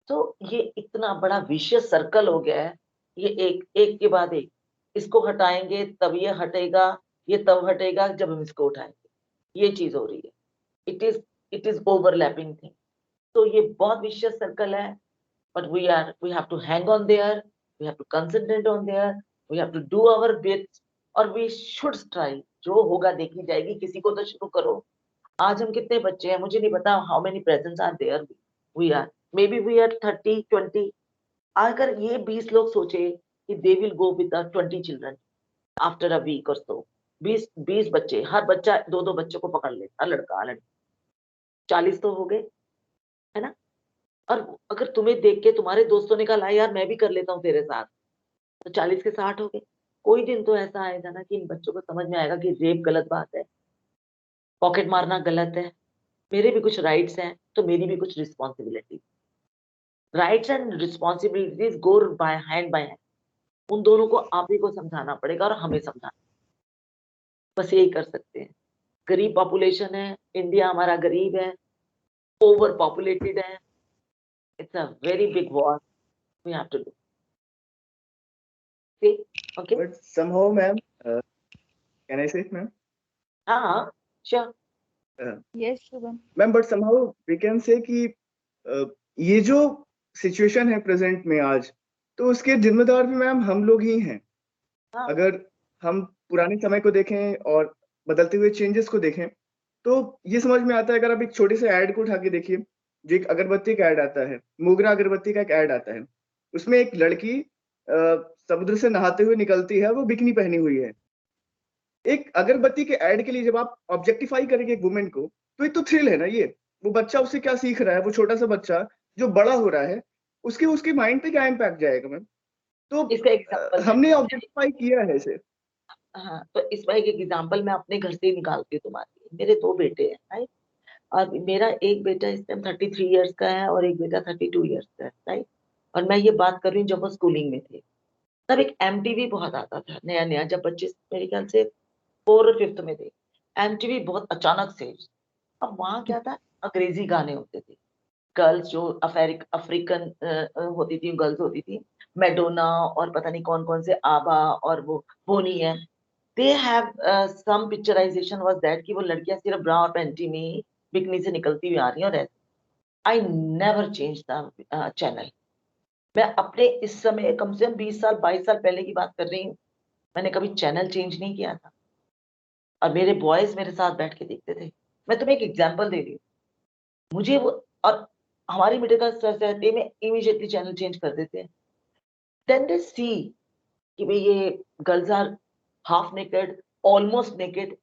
तो ये इतना बड़ा विशियस सर्कल हो गया है, ये एक एक के बाद एक, इसको हटाएंगे तब ये हटेगा, ये तब हटेगा जब हम इसको उठाएंगे। ये चीज हो रही है। It is overlapping thing. तो ये बहुत विशियस सर्कल है, but we have to hang on there, we have to concentrate on there, we have to do our bit, और we should try। जो होगा देखी जाएगी, किसी को तो शुरू करो। आज हम कितने बच्चे हैं मुझे नहीं पता, how many presents are there, we are maybe we are 30-20। अगर ये 20 लोग सोचे कि they will go with the 20 children after a week or so, 20 बच्चे, हर बच्चा 2-2 बच्चों को पकड़ ले, हर लड़का लड़की, 40 तो हो गए, है ना। और अगर तुम्हें देख के तुम्हारे दोस्तों ने कहा यार मैं भी कर लेता हूँ तेरे साथ, तो 40 के 60 हो गए। कोई दिन तो ऐसा आएगा ना कि इन बच्चों को समझ में आएगा कि रेप गलत बात है, पॉकेट मारना गलत है, मेरे भी कुछ राइट्स हैं तो मेरी भी कुछ responsibility. Rights and responsibilities go by hand, उन दोनों को आप ही को समझाना पड़ेगा और हमें समझाना, बस यही कर सकते हैं। गरीब पॉपुलेशन है, इंडिया हमारा गरीब है, ओवर पॉपुलेटेड है, it's a very big war we have to do. Okay. But somehow, ma'am, can I say it, ma'am? हाँ, sure. Yes, Shubham. Ma'am, but somehow we can say कि ये जो situation है present में आज, तो उसके जिम्मेदार भी मैम हम लोग ही हैं। हाँ। अगर हम पुराने समय को देखें और बदलते हुए चेंजेस को देखें, तो ये समझ में आता है। अगर आप एक छोटे से ऐड को उठा के देखिए, जो एक अगरबत्ती का ऐड आता है, मोगरा अगरबत्ती का एक ऐड आता है, उसमें एक लड़की समुद्र से नहाते हुए निकलती है, वो बिकनी पहनी हुई है। एक अगरबत्ती के ऐड के लिए जब आप ऑब्जेक्टिफाई करेंगे एक वुमेन को, तो एक तो थ्रिल है ना ये। वो बच्चा उससे क्या सीख रहा है, वो छोटा सा बच्चा जो बड़ा हो रहा है, उसके माइंड पे क्या इम्पैक्ट जाएगा मैम। तो इसका एग्जांपल हमने ऑब्जेक्टिफाई किया है इसे। हाँ, तो इसमें एक एग्जांपल मैं अपने घर से ही निकालती हूँ तुम्हारे। मेरे 2 बेटे हैं, राइट। और मेरा एक बेटा इस टाइम 33 इयर्स का है और एक बेटा 32 इयर्स का है, राइट। और मैं ये बात कर रही हूँ जब वो स्कूलिंग में थे, तब एक MTV बहुत आता था नया नया, जब बच्चे मेरे ख्याल से 4 और 5th में थे। MTV बहुत अचानक से, अब वहां क्या था, अंग्रेजी गाने होते थे। गर्ल्स जो अफ्रीकन होती थी, गर्ल्स होती थी, मैडोना और पता नहीं कौन कौन से, आबा और वो बोनी है, they have some picturization was that कि वो लड़कियां सिर्फ ब्रा और पैंटी में बिकनी से निकलती हुई आ रही हैं। और I never change the channel. मैं अपने इस समय कम से कम 20 साल 22 साल पहले की बात कर रही हूँ, मैंने कभी चैनल चेंज नहीं किया था। और मेरे बॉयज मेरे साथ बैठ के देखते थे। मैं तुम्हें एक एग्जांपल दे रही हूँ, मुझे वो, और हमारी मिडिल क्लास सोसाइटी में इमीडिएटली चैनल चेंज कर देते हैं। देन दे सी कि भाई ये girls are half naked, almost naked,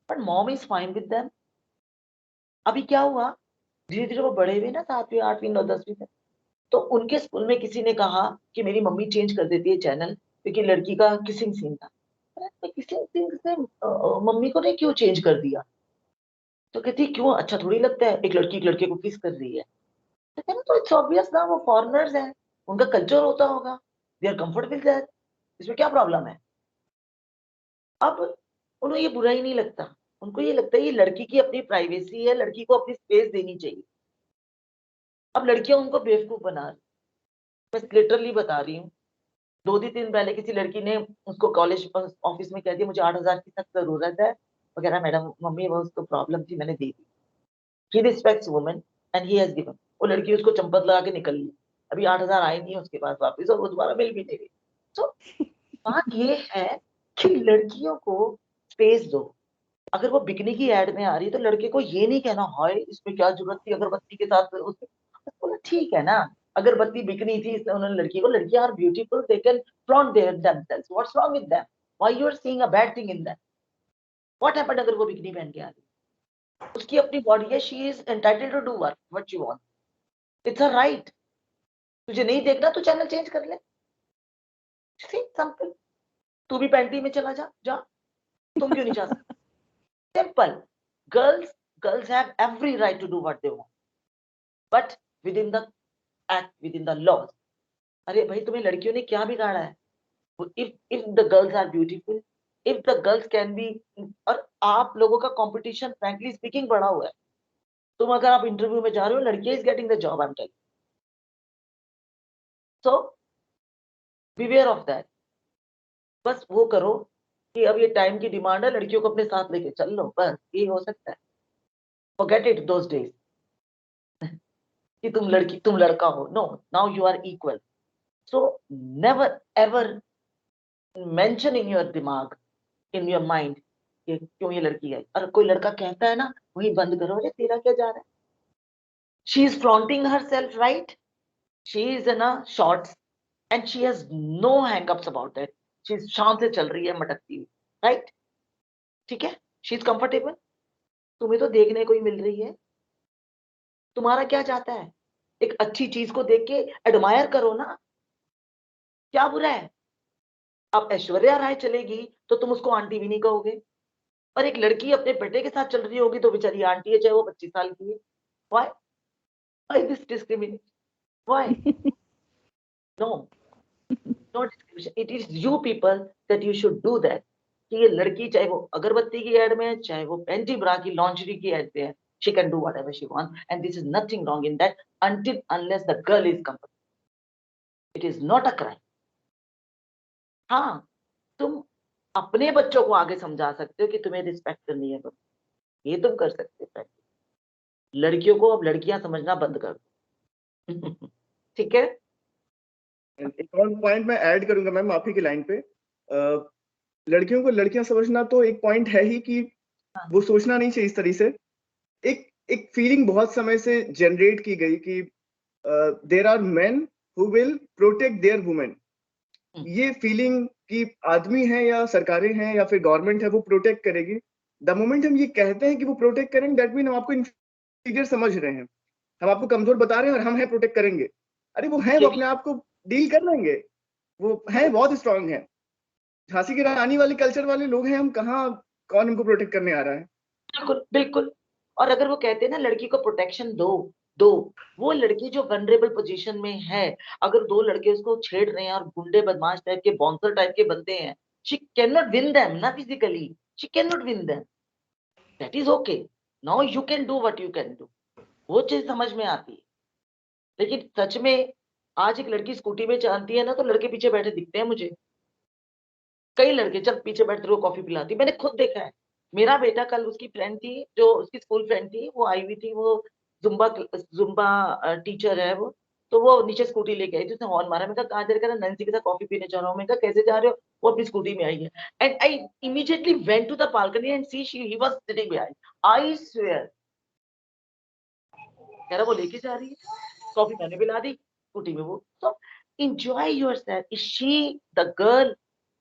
but mom is fine with them. अभी क्या हुआ, धीरे धीरे वो बड़े हुए ना, 7वीं 8वीं 9 10वीं में, तो उनके स्कूल में किसी ने कहा कि मेरी मम्मी चेंज कर देती है चैनल क्योंकि लड़की का किसिंग सीन था। किसिंग सीन से मम्मी को ने क्यों चेंज कर दिया? तो कहती क्यों, अच्छा थोड़ी लगता है एक लड़की एक लड़के को किस कर रही है? तो कहना तो इट्स ऑब्वियस ना, वो फॉरेनर्स हैं, उनका कल्चर होता होगा, they are comfort with that, इसमें क्या प्रॉब्लम है? अब उन्हें ये बुरा ही नहीं लगता, उनको ये लगता है ये लड़की की अपनी प्राइवेसी है, लड़की को अपनी स्पेस देनी चाहिए। अब लड़कियां उनको बेवकूफ बना रही, मैं लिटरली बता रही हूँ। 2 दिन पहले किसी लड़की ने उसको कॉलेज ऑफिस में कह दिया मुझे 8,000 की सख्त जरूरत है वगैरह, मैडम मम्मी वो उसको प्रॉब्लम थी मैंने दे दी। He respects women and he has given. वो लड़की उसको चंपत लगा के निकल ली, अभी 8,000 आई नहीं है उसके पास वापस, और वो दोबारा मिल भी नहीं रही। तो बात ये है कि लड़कियों को स्पेस दो। अगर वो बिकनी की एड में आ रही है तो लड़के को ये नहीं कहना हाय इसमें क्या जरूरत थी अगरबत्ती के साथ उसमें, बोला ठीक है ना, अगरबत्ती बिकनी थी इसने उन्होंने लड़की को, लड़कियां are beautiful, they can flaunt their themselves, what's wrong with them, why you are seeing a bad thing in that? What happened अगर वो बिकनी पहन के आ रही है? उसकी अपनी बॉडी है, she is entitled to do what she want, it's a right. तुझे नहीं देखना तो चैनल चेंज कर ले, सिंपल। तू भी पैंटी में चला जा, जा, तुम क्यों नहीं जा सकते? Simple. Girls have every right to do what they want, but within the act, within the laws. अरे भाई तुम्हें लड़कियों ने क्या बिगाड़ा है? if the girls are beautiful, if the girls can be, और आप लोगों का कंपटीशन frankly speaking बढ़ा हुआ है। तुम अगर आप इंटरव्यू में जा रहे हो, लड़कियां is getting the job, I'm telling you. So beware of that. बस वो करो कि अब ये टाइम की डिमांड है, लड़कियों को अपने साथ लेके चल लो, बस ये हो सकता है। फॉरगेट इट दोस डेज कि तुम लड़की तुम लड़का हो। No, now you are equal. So never ever mention in your दिमाग, इन योर माइंड, कि क्यों ये लड़की है। और कोई लड़का कहता है ना, वही बंद करो, अरे तेरा क्या जा रहा है। She is flaunting herself, right? She is in a shorts and she has no hangups about that. She शाम से चल रही है मटकती हुई, राइट? ठीक है, शी इज कंफर्टेबल। तुम्हें तो देखने को ही मिल रही है, तुम्हारा क्या जाता है? एक अच्छी चीज को देख के एडमायर करो ना, क्या बुरा है? अब ऐश्वर्या राय चलेगी तो तुम उसको आंटी भी नहीं कहोगे, और एक लड़की अपने बेटे के साथ चल रही होगी तो बेचारी आंटी है, चाहे वो 25 साल की है। Why? Why this discrimination? Why? No, no discrimination. It is you people that you should do that. कि ये लड़की चाहे वो अगरबत्ती की एड में है, चाहे वो पेंटी ब्रा की लॉन्जरी की एड पे है, she can do whatever she wants and this is nothing wrong in that until unless the girl is comfortable. It is not a crime. हाँ, तुम अपने बच्चों को आगे समझा सकते हो कि तुम्हें रिस्पेक्ट करनी है, ये तुम कर सकते हो। लड़कियों को अब लड़कियां समझना बंद कर दो। ठीक है? एक और पॉइंट मैं ऐड करूंगा मैम आप ही की लाइन पे। लड़कियों को लड़कियां समझना तो एक पॉइंट है ही कि वो सोचना नहीं चाहिए इस तरह से। एक एक फीलिंग बहुत समय से जनरेट की गई कि there are men who will protect their women. ये फीलिंग कि आदमी है या सरकारें हैं या फिर गवर्नमेंट है वो प्रोटेक्ट करेगी। द मोमेंट हम ये कहते हैं कि वो प्रोटेक्ट करेंगे, दैट मीन हम आपको इंफीरियर समझ रहे हैं, हम आपको कमजोर बता रहे हैं और हम है प्रोटेक्ट करेंगे। अरे वो है, वो अपने आप को डील कर लेंगे, वो है बहुत स्ट्रांग है। झांसी की रानी वाले कल्चर वाले लोग हैं हम, कहाँ कौन हमको प्रोटेक्ट करने आ रहा है। बिल्कुल बिल्कुल। और अगर वो कहते हैं ना लड़की को प्रोटेक्शन दो दो, वो लड़की जो वनरेबल पोजीशन में है, अगर दो लड़के उसको छेड़ रहे हैं और गुंडे बदमाश टाइप के बाउंसर टाइप के बनते हैं, she can not win them ना physically, she can not win them. That is okay, now you can do what you can do. वो चीज समझ में आती है। लेकिन सच में आज एक लड़की स्कूटी में चलती है ना तो लड़के पीछे बैठे दिखते हैं मुझे। कई लड़के चल पीछे बैठते रहो, कॉफी पिलाती, मैंने खुद देखा है। मेरा बेटा कल, उसकी फ्रेंड थी जो उसकी स्कूल फ्रेंड थी, वो आई हुई थी, वो जुम्बा जुम्बा टीचर है वो। तो वो नीचे स्कूटी लेके आई थी, उसने हॉर्न मारा। मैंने कहा कहाँ जा रहे? नैन्सी के साथ कॉफी पीने जा रहा हूँ। मैंने कहा कैसे जा रहे हो? वो अपनी स्कूटी में आई है। And I immediately went to the balcony and see he was sitting behind. I swear, कह रहा वो लेके जा रही है, कॉफी मैंने पिला दी, स्कूटी में वो। तो enjoy yourself. Is she the girl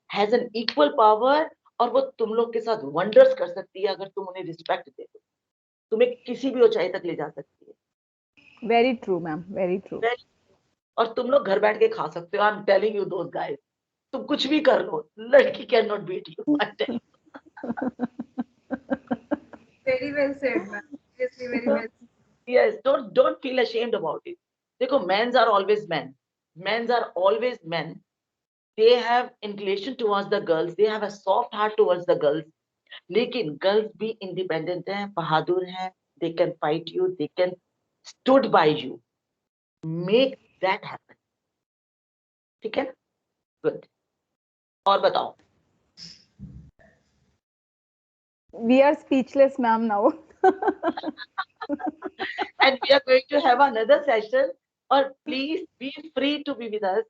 has an equal power, और वो तुम लोग के साथ वंडर्स कर सकती है अगर तुम उन्हें रिस्पेक्ट दे दो। तुम्हें किसी भी ऊंचाई तक ले जा सकती है। Very true ma'am, very true. और तुम लोग घर बैठ के खा सकते हो। I am telling you those guys, तुम कुछ भी कर लो, लड़की can not beat you. Very well said, ma'am. Seriously, very well. Yes, don't feel ashamed about it. देखो, men's are always men. Men's are always men. They have inclination towards the girls. They have a soft heart towards the girls. लेकिन girls भी independent हैं, बहादुर हैं। They can fight you, they can stood by you, make that happen. ठीक है, good. और बताओ। We are speechless, ma'am, now. And we are going to have another session, और please be free to be with us.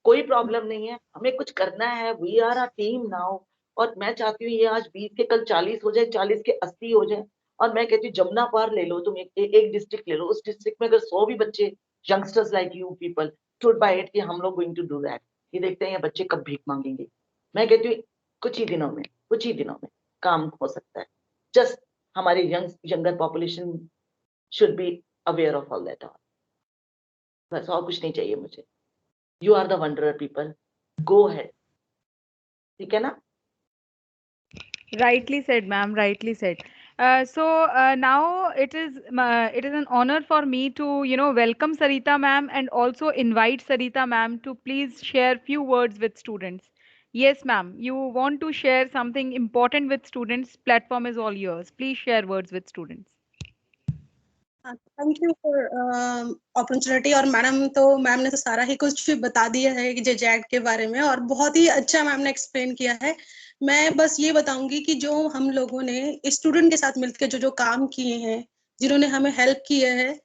कोई problem नहीं है, हमें कुछ करना है। We are a team now. और मैं चाहती हूँ ये आज 20 के कल 40 हो जाए, 40 के 80 हो जाए। और मैं कहती हूँ जमुना पार ले लो तुम, एक डिस्ट्रिक्ट ले लो, उस डिस्ट्रिक्ट में अगर 100 भी बच्चे, youngsters like you people stood by it कि हम लोग गोइंग टू डू दैट, ये देखते हैं ये बच्चे कब भीख मांगेंगे। मैं कहती हूँ कुछ ही दिनों में काम हो सकता है। जस्ट हमारी younger population should be aware of all that. बस और कुछ नहीं चाहिए मुझे। You are the wanderer people. Go ahead. ठीक है ना? Rightly said, ma'am. Rightly said. Now it is an honor for me to welcome Sarita ma'am and also invite Sarita ma'am to please share few words with students. Yes, ma'am. You want to share something important with students? Platform is all yours. Please share words with students. Thank you for opportunity. और ma'am ने तो सारा ही कुछ बता दिया है कि Z के बारे में, और बहुत ही अच्छा मैम ने एक्सप्लेन किया है। मैं बस ये बताऊंगी कि जो हम लोगों ने स्टूडेंट के साथ मिलकर जो जो काम किए हैं, जिन्होंने हमें हेल्प किए हैं,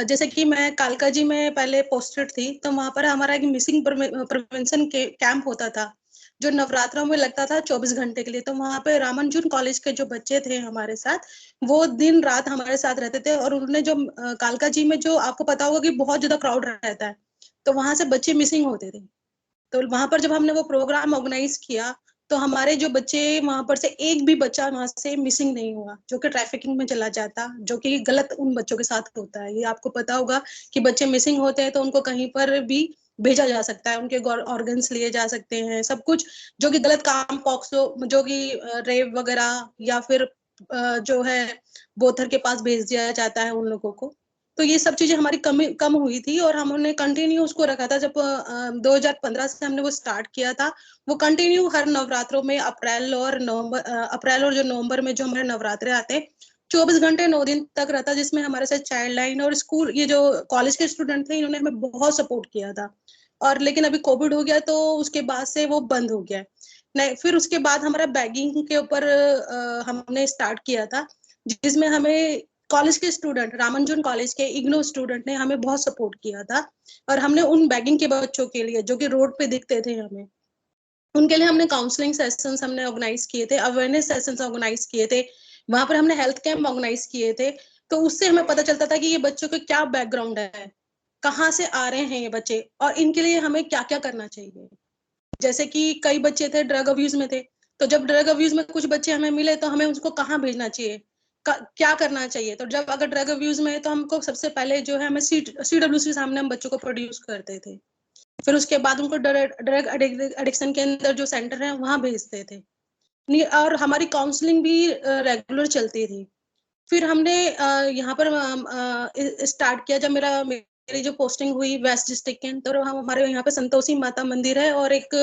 जैसे कि मैं कालका जी में पहले पोस्टेड थी, तो वहां पर हमारा एक मिसिंग प्रिवेंशन के कैंप होता था जो नवरात्रों में लगता था 24 घंटे के लिए। तो वहां पे रामानुजन कॉलेज के जो बच्चे थे हमारे साथ, वो दिन रात हमारे साथ रहते थे। और उन्होंने जो कालका जी में जो आपको पता होगा कि बहुत ज्यादा क्राउड रहता है, तो वहां से बच्चे मिसिंग होते थे। तो वहां पर जब हमने वो प्रोग्राम ऑर्गेनाइज किया, तो हमारे जो बच्चे वहां पर से एक भी बच्चा वहां से मिसिंग नहीं हुआ जो कि ट्रैफिकिंग में चला जाता, जो कि गलत उन बच्चों के साथ होता है। ये आपको पता होगा कि बच्चे मिसिंग होते हैं तो उनको कहीं पर भी भेजा जा सकता है, उनके ऑर्गन्स लिए जा सकते हैं, सब कुछ, जो कि गलत काम, पॉक्सो, जो कि रेप वगैरह, या फिर जो है बोथर के पास भेज दिया जाता है उन लोगों को। तो ये सब चीजें हमारी कम हुई थी, और हमने कंटिन्यू उसको रखा था। जब 2015 से हमने वो स्टार्ट किया था, वो कंटिन्यू हर नवरात्रों में अप्रैल और जो नवंबर में जो हमारे नवरात्रे आते हैं, 24 घंटे 9 दिन तक रहता, जिसमें हमारे साथ चाइल्ड लाइन और स्कूल, ये जो कॉलेज के स्टूडेंट थे, इन्होंने हमें बहुत सपोर्ट किया था। और लेकिन अभी कोविड हो गया, तो उसके बाद से वो बंद हो गया। नहीं, फिर उसके बाद हमारा बैगिंग के ऊपर हमने स्टार्ट किया था, जिसमें हमें कॉलेज के स्टूडेंट, रामानुजन कॉलेज के इग्नो स्टूडेंट ने हमें बहुत सपोर्ट किया था। और हमने उन बैगिंग के बच्चों के लिए जो कि रोड पे दिखते थे हमें, उनके लिए हमने काउंसलिंग सेशंस हमने ऑर्गेनाइज किए थे, अवेयरनेस सेशंस ऑर्गेनाइज किए थे, वहां पर हमने हेल्थ कैंप ऑर्गेनाइज किए थे। तो उससे हमें पता चलता था कि ये बच्चों का क्या बैकग्राउंड है, कहाँ से आ रहे हैं ये बच्चे, और इनके लिए हमें क्या क्या करना चाहिए। जैसे कि कई बच्चे थे ड्रग अब्यूज में थे, तो जब ड्रग अब्यूज में कुछ बच्चे हमें मिले, तो हमें उसको कहाँ भेजना चाहिए, क्या करना चाहिए। तो जब अगर ड्रग अब्यूज में है, तो हमको सबसे पहले जो है हमें CWC सामने हम बच्चों को प्रोड्यूस करते थे। फिर उसके बाद उनको ड्रग एडिक्शन के अंदर जो सेंटर है वहां भेजते थे। और हमारी काउंसलिंग भी रेगुलर चलती थी। फिर हमने यहाँ पर स्टार्ट किया, जब मेरी जो पोस्टिंग हुई वेस्ट डिस्ट्रिक्ट के अंदर, हम हमारे यहाँ पे संतोषी माता मंदिर है, और एक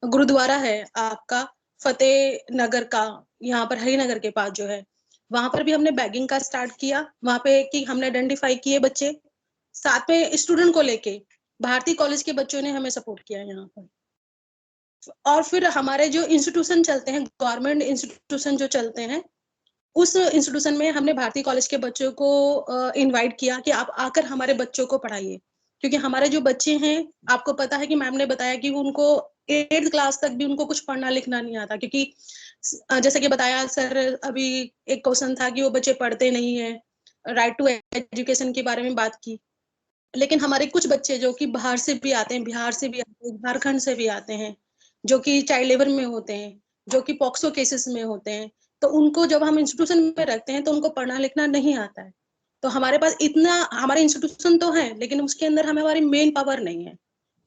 गुरुद्वारा है आपका फतेह नगर का, यहाँ पर हरिनगर के पास जो है, वहां पर भी हमने बैगिंग का स्टार्ट किया। वहां पे कि हमने आइडेंटिफाई किए बच्चे, साथ में स्टूडेंट को लेके भारती कॉलेज के बच्चों ने हमें सपोर्ट किया यहाँ पर। और फिर हमारे जो इंस्टीट्यूशन चलते हैं, गवर्नमेंट इंस्टीट्यूशन जो चलते हैं, उस इंस्टीट्यूशन में हमने भारती कॉलेज के बच्चों को इनवाइट किया कि आप आकर हमारे बच्चों को पढ़ाइए। क्योंकि हमारे जो बच्चे हैं, आपको पता है कि मैम ने बताया कि उनको 8th क्लास तक भी उनको कुछ पढ़ना लिखना नहीं आता, क्योंकि जैसे कि बताया सर, अभी एक क्वेश्चन था कि वो बच्चे पढ़ते नहीं है, राइट टू एजुकेशन के बारे में बात की। लेकिन हमारे कुछ बच्चे जो कि बाहर से भी आते हैं, बिहार से भी आते हैं, झारखंड से भी आते हैं, जो कि चाइल्ड लेबर में होते हैं, जो कि पॉक्सो केसेस में होते हैं, तो उनको जब हम इंस्टीट्यूशन में रखते हैं, तो उनको पढ़ना लिखना नहीं आता है। तो हमारे पास इतना, हमारे इंस्टीट्यूशन तो है, लेकिन उसके अंदर हमारी मेन पावर नहीं है।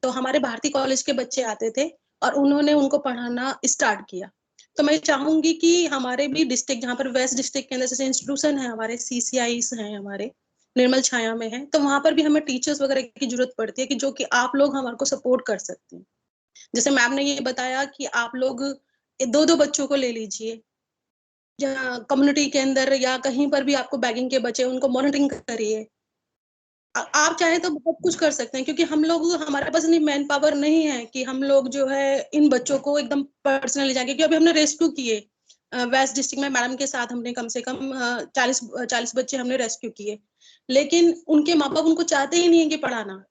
तो हमारे भारती कॉलेज के बच्चे आते थे, और उन्होंने उनको पढ़ाना स्टार्ट किया। तो मैं चाहूंगी कि हमारे भी डिस्ट्रिक्ट, जहाँ पर वेस्ट डिस्ट्रिक्ट के अंदर जैसे इंस्टीट्यूशन है, हमारे CCIs हैं, हमारे निर्मल छाया में है, तो वहां पर भी हमें टीचर्स वगैरह की जरूरत पड़ती है, कि जो कि आप लोग हमारे को सपोर्ट कर सकते हैं। जैसे मैम ने ये बताया कि आप लोग 2-2 बच्चों को ले लीजिए, या कम्युनिटी के अंदर या कहीं पर भी आपको बैगिंग के बच्चे, उनको मॉनिटरिंग करिए। आप चाहे तो बहुत कुछ कर सकते हैं, क्योंकि हम लोग, हमारे पास इतनी मैन पावर नहीं है कि हम लोग जो है इन बच्चों को एकदम पर्सनली जाके, क्योंकि अभी हमने रेस्क्यू किए वेस्ट डिस्ट्रिक्ट में, मैडम के साथ हमने कम से कम 40 बच्चे हमने रेस्क्यू किए। लेकिन उनके माँ बाप उनको चाहते ही नहीं है कि पढ़ाना,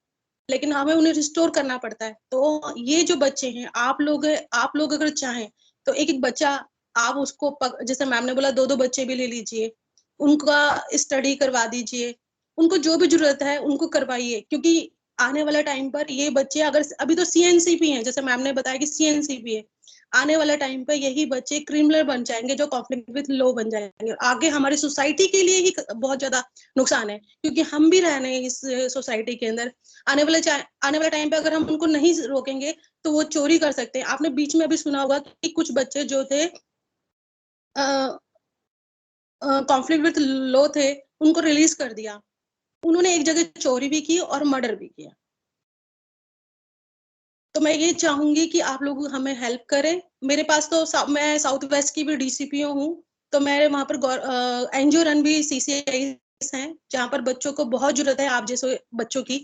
लेकिन हमें उन्हें रिस्टोर करना पड़ता है। तो ये जो बच्चे हैं, आप लोग अगर चाहें तो एक एक बच्चा, आप उसको जैसे मैम ने बोला, 2-2 बच्चे भी ले लीजिए, उनका स्टडी करवा दीजिए, उनको जो भी जरूरत है उनको करवाइए। क्योंकि आने वाला टाइम पर ये बच्चे, अगर अभी तो CNCP है, जैसे मैम ने बताया कि CNCP है, आने वाले टाइम पर यही बच्चे क्रिमिनल बन जाएंगे, जो कॉन्फ्लिक्ट विद लॉ बन जाएंगे, आगे हमारी सोसाइटी के लिए ही बहुत ज्यादा नुकसान है, क्योंकि हम भी रह रहे हैं इस सोसाइटी के अंदर। आने वाले टाइम पे अगर हम उनको नहीं रोकेंगे, तो वो चोरी कर सकते हैं। आपने बीच में अभी सुना होगा कि कुछ बच्चे जो थे कॉन्फ्लिक्ट विद लॉ थे, उनको रिलीज कर दिया। उन्होंने एक जगह चोरी भी की और मर्डर भी किया। तो मैं ये चाहूंगी कि आप लोग हमें हेल्प करें। मेरे पास तो मैं साउथ वेस्ट की भी DCPO हूँ, तो मैं वहां पर NGO रन भी CCI हैं जहाँ पर बच्चों को बहुत जरूरत है आप जैसे बच्चों की,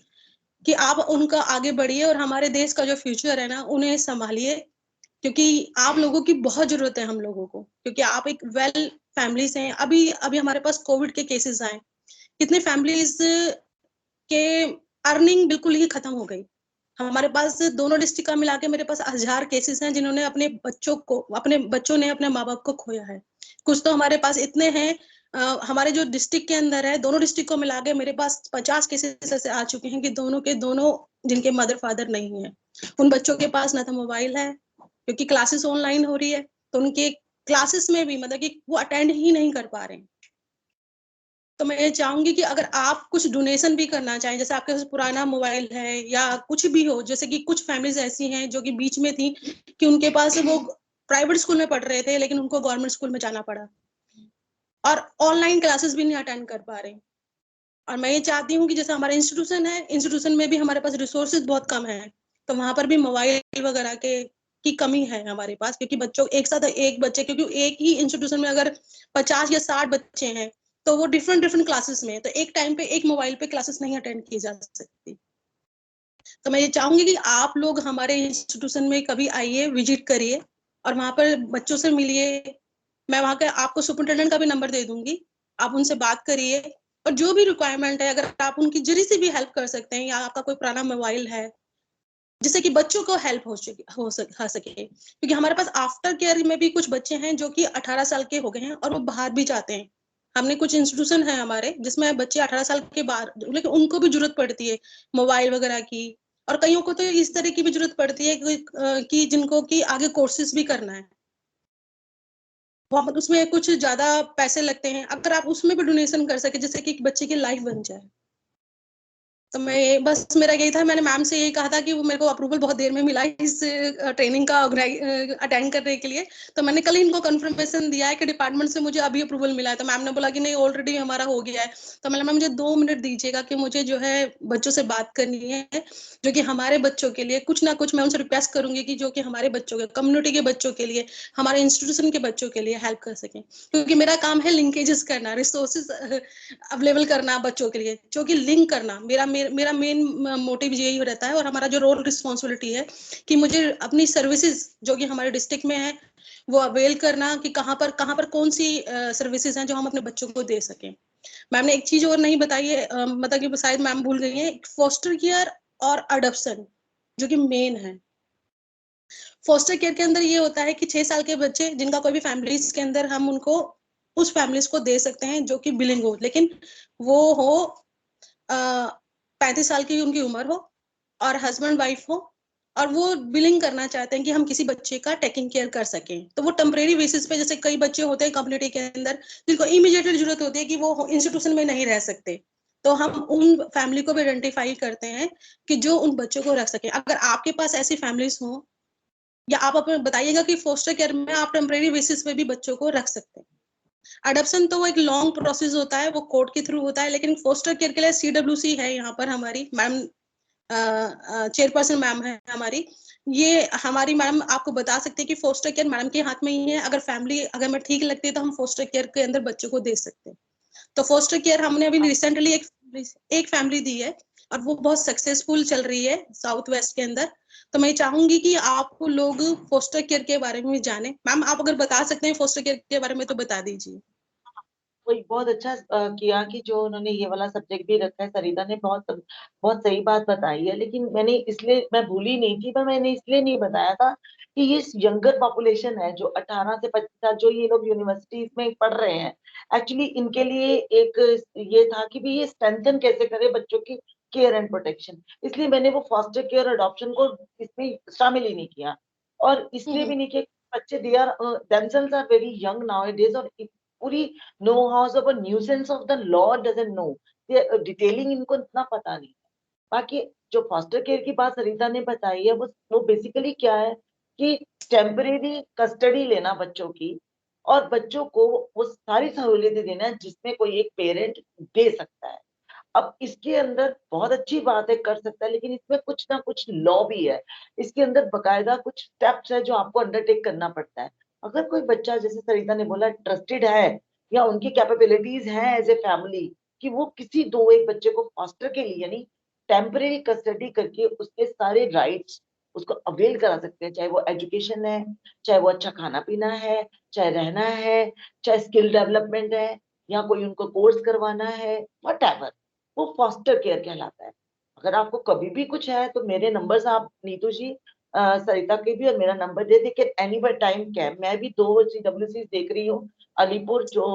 कि आप उनका आगे बढ़िए और हमारे देश का जो फ्यूचर है ना उन्हें संभालिए, क्योंकि आप लोगों की बहुत जरूरत है हम लोगों को, क्योंकि आप एक वेल फैमिली से हैं। अभी अभी हमारे पास कोविड के केसेस आए, कितने फैमिलीज के अर्निंग बिल्कुल ही खत्म हो गई। हमारे पास दोनों डिस्ट्रिक्ट का मिला के मेरे पास 1000 केसेस हैं जिन्होंने अपने बच्चों ने अपने माँ बाप को खोया है। कुछ तो हमारे पास इतने हैं, हमारे जो डिस्ट्रिक्ट के अंदर है दोनों डिस्ट्रिक्ट को मिला के मेरे पास 50 केसेस ऐसे आ चुके हैं कि दोनों के दोनों जिनके मदर फादर नहीं है, उन बच्चों के पास ना तो मोबाइल है क्योंकि क्लासेस ऑनलाइन हो रही है, तो उनके क्लासेस में भी मतलब कि वो अटेंड ही नहीं कर पा रहे हैं। तो मैं ये चाहूंगी कि अगर आप कुछ डोनेशन भी करना चाहें, जैसे आपके पास पुराना मोबाइल है या कुछ भी हो, जैसे कि कुछ फैमिलीज ऐसी हैं जो कि बीच में थी कि उनके पास वो प्राइवेट स्कूल में पढ़ रहे थे लेकिन उनको गवर्नमेंट स्कूल में जाना पड़ा और ऑनलाइन क्लासेस भी नहीं अटेंड कर पा रहे। और मैं ये चाहती हूँ कि जैसे हमारा इंस्टीट्यूशन है, इंस्टीट्यूशन में भी हमारे पास रिसोर्सेज बहुत कम है, तो वहां पर भी मोबाइल वगैरह के की कमी है हमारे पास, क्योंकि बच्चों एक साथ एक बच्चे, क्योंकि एक ही इंस्टीट्यूशन में अगर 50 या 60 बच्चे हैं तो वो डिफरेंट डिफरेंट क्लासेस में, तो एक टाइम पे एक मोबाइल पे क्लासेस नहीं अटेंड की जा सकती। तो मैं ये चाहूंगी कि आप लोग हमारे इंस्टीट्यूशन में कभी आइए, विजिट करिए और वहां पर बच्चों से मिलिए। मैं वहां का आपको सुपरिटेंडेंट का भी नंबर दे दूंगी, आप उनसे बात करिए और जो भी रिक्वायरमेंट है अगर आप उनकी जरी से भी हेल्प कर सकते हैं, या आपका कोई पुराना मोबाइल है जिससे कि बच्चों को हेल्प हो सके, क्योंकि हमारे पास आफ्टर केयर में भी कुछ बच्चे हैं जो कि 18 साल के हो गए हैं और वो बाहर भी जाते हैं। हमने कुछ इंस्टीट्यूशन है हमारे जिसमें बच्चे 18 साल के बाद, लेकिन उनको भी जरूरत पड़ती है मोबाइल वगैरह की, और कईयों को तो इस तरह की भी जरूरत पड़ती है कि जिनको कि आगे कोर्सेज भी करना है, वहां पर उसमें कुछ ज्यादा पैसे लगते हैं, अगर आप उसमें भी डोनेशन कर सके जिससे कि बच्चे की लाइफ बन जाए। तो मैं बस मेरा यही था, मैंने मैम से यही कहा था कि वो मेरे को अप्रूवल बहुत देर में मिला इस ट्रेनिंग का अटेंड करने के लिए, तो मैंने कल ही इनको कंफर्मेशन दिया है कि डिपार्टमेंट से मुझे अभी अप्रूवल मिला है। तो मैम ने बोला कि नहीं ऑलरेडी हमारा हो गया है। तो मैंने, मैम मुझे 2 मिनट दीजिएगा कि मुझे जो है बच्चों से बात करनी है जो कि हमारे बच्चों के लिए कुछ ना कुछ, मैं उनसे रिक्वेस्ट करूंगी कि जो कि हमारे बच्चों के, कम्युनिटी के बच्चों के लिए, हमारे इंस्टीट्यूशन के बच्चों के लिए हेल्प कर सकें, क्योंकि मेरा काम है लिंकेजेस करना, रिसोर्सेज अवेलेबल करना बच्चों के लिए, जो कि लिंक करना मेरा मेन मोटिव यही रहता है। और हमारा जो रोल रिस्पॉन्सिबिलिटी है कि मुझे अपनी सर्विसेज जो कि हमारे डिस्ट्रिक्ट में है वो अवेल करना, कि कहाँ पर कौन सी सर्विसेज हैं जो हम अपने बच्चों को दे सकें। मैम ने एक चीज और नहीं बताई है, मतलब कि शायद मैम भूल गई है, फोस्टर केयर और अडॉप्शन जो कि मेन है। फोस्टर केयर के अंदर ये होता है कि 6 साल के बच्चे जिनका कोई भी फैमिलीज के अंदर हम उनको उस फैमिलीज को दे सकते हैं जो कि बिलिंग हो, लेकिन वो हो 35 साल की उनकी उम्र हो और हस्बैंड वाइफ हो और वो बिलिंग करना चाहते हैं कि हम किसी बच्चे का टेकिंग केयर कर सकें। तो वो टेम्परेरी बेसिस पे, जैसे कई बच्चे होते हैं कम्युनिटी के अंदर जिनको इमीडिएटली जरूरत होती है कि वो इंस्टीट्यूशन में नहीं रह सकते, तो हम उन फैमिली को भी आइडेंटिफाई करते हैं कि जो उन बच्चों को रख सके। अगर आपके पास ऐसी फैमिलीज हो, या आप अपने बताइएगा कि फोस्टर केयर में आप टेम्परेरी बेसिस पे भी बच्चों को रख सकते हैं। अडॉप्शन तो वो एक लॉन्ग प्रोसेस होता है, वो कोर्ट के थ्रू होता है, लेकिन फोस्टर केयर के लिए सीडब्ल्यूसी है यहाँ पर, हमारी मैम चेयरपर्सन मैम है हमारी, ये हमारी मैम आपको बता सकते हैं कि फोस्टर केयर मैडम के हाथ में ही है। अगर फैमिली अगर मैं ठीक लगती है तो हम फोस्टर केयर के अंदर बच्चों को दे सकते हैं। तो फोस्टर केयर हमने अभी रिसेंटली एक फैमिली दी है और वो बहुत सक्सेसफुल चल रही है साउथ वेस्ट के अंदर। तो मैं चाहूंगी कि आप लोग फोस्टर केयर के बारे में जाने। मैम आप अगर बता सकते हैं फोस्टर केयर के बारे में तो बता दीजिए। वही बहुत अच्छा किया कि जो उन्होंने ये वाला सब्जेक्ट भी रखा है। सरिता ने बहुत बहुत सही बात बताई है, लेकिन मैंने इसलिए, मैं भूली नहीं थी, पर मैंने इसलिए नहीं बताया था कि ये यंगर पॉपुलेशन है जो 18 से 25 साल, जो ये लोग यूनिवर्सिटीज में पढ़ रहे हैं, एक्चुअली इनके लिए एक ये था कि भी ये स्ट्रेंथन कैसे करे बच्चों की केयर एंड प्रोटेक्शन। इसलिए मैंने वो फॉस्टर केयर अडॉप्शन को इसमें शामिल ही नहीं किया, और इसलिए भी नहीं किया बच्चे they are themselves are very young now और पूरी no house of a nuisance of the law doesn't know, detailing इनको इतना पता नहीं। बाकी जो फॉस्टर केयर की बात सरिता ने बताई है, वो बेसिकली क्या है कि टेम्परेरी कस्टडी लेना बच्चों की, और बच्चों को वो सारी सहूलियतें देना जिसमें कोई एक पेरेंट दे सकता है। अब इसके अंदर बहुत अच्छी बात है, कर सकता है, लेकिन इसमें कुछ ना कुछ लॉ भी है, इसके अंदर बकायदा कुछ स्टेप्स है जो आपको अंडरटेक करना पड़ता है। अगर कोई बच्चा, जैसे सरिता ने बोला, ट्रस्टेड है या उनकी कैपेबिलिटीज हैं एज ए फैमिली, कि वो किसी दो एक बच्चे को फॉस्टर के लिए यानी टेम्परेरी कस्टडी करके उसके सारे राइट्स उसको अवेल करा सकते हैं, चाहे वो एजुकेशन है, चाहे वो अच्छा खाना पीना है, चाहे रहना है, चाहे स्किल डेवलपमेंट है, या कोई उनको कोर्स करवाना है, व्हाटएवर, वो फॉस्टर केयर कहलाता है। अगर आपको कभी भी कुछ है तो मेरे नंबर्स आप नीतू जी, सरिता के भी और मेरा नंबर दे दे कि एनी टाइम कैब। मैं भी 2 CWC देख रही हूँ, अलीपुर जो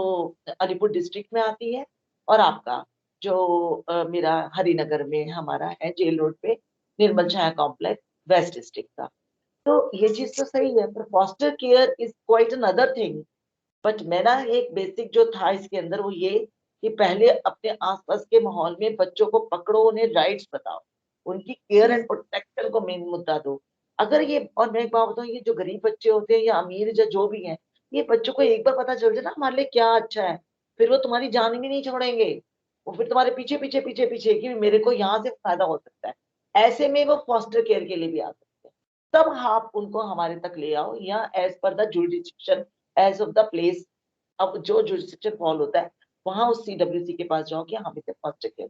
अलीपुर डिस्ट्रिक्ट में आती है, और आपका जो मेरा हरिनगर में हमारा है जेल रोड पे निर्मल छाया कॉम्प्लेक्स वेस्ट डिस्ट्रिक्ट का। तो ये चीज तो सही है, पर foster care is quite another thing. But मेरा एक बेसिक जो था इसके अंदर वो ये कि पहले अपने आसपास के माहौल में बच्चों को पकड़ो, उन्हें राइट्स बताओ, उनकी केयर एंड प्रोटेक्शन को मेन मुद्दा दो। अगर ये, और मैं एक बात बताऊं, ये जो गरीब बच्चे होते हैं या अमीर या जो भी हैं, ये बच्चों को एक बार पता चल जाए ना हमारे लिए क्या अच्छा है, फिर वो तुम्हारी जान भी नहीं छोड़ेंगे, वो फिर तुम्हारे पीछे पीछे पीछे पीछे कि मेरे को यहाँ से फायदा हो सकता है। ऐसे में वो फॉस्टर केयर के लिए भी आ सकते हैं। तब आप उनको हमारे तक ले आओ, या as per the jurisdiction as of the place, अब जो जुरिडिक्शन फॉल होता है वहां उस CWC के पास जाओ कि हम इसे फॉस्टर केयर।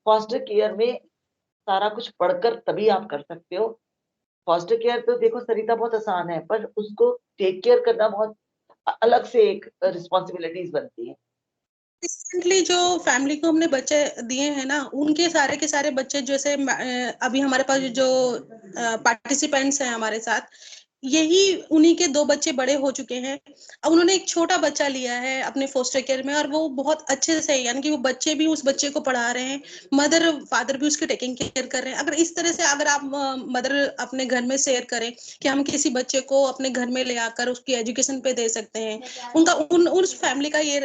फॉस्टर केयर में सारा कुछ पढ़कर तभी आप कर सकते हो। फॉस्टर केयर तो देखो सरिता बहुत आसान है, पर उसको टेक केयर करना बहुत अलग से एक रिस्पॉन्सिबिलिटीज बनती है। रिसेंटली जो फैमिली को हमने बच्चे दिए हैं ना, उनके सारे के सारे बच्चे जैसे अभी हमारे पास जो पार्टिसिपेंट्स हैं हमारे साथ, यही उन्हीं के 2 बच्चे बड़े हो चुके हैं। अब उन्होंने एक छोटा बच्चा लिया है अपने फोस्टर केयर में, और वो बहुत अच्छे से, यानी कि वो बच्चे भी उस बच्चे को पढ़ा रहे हैं, मदर फादर भी उसकी टेकिंग केयर कर रहे हैं। अगर इस तरह से अगर आप मदर अपने घर में शेयर करें कि हम किसी बच्चे को अपने घर में ले आकर उसकी एजुकेशन पे दे सकते हैं, उनका उस फैमिली का ये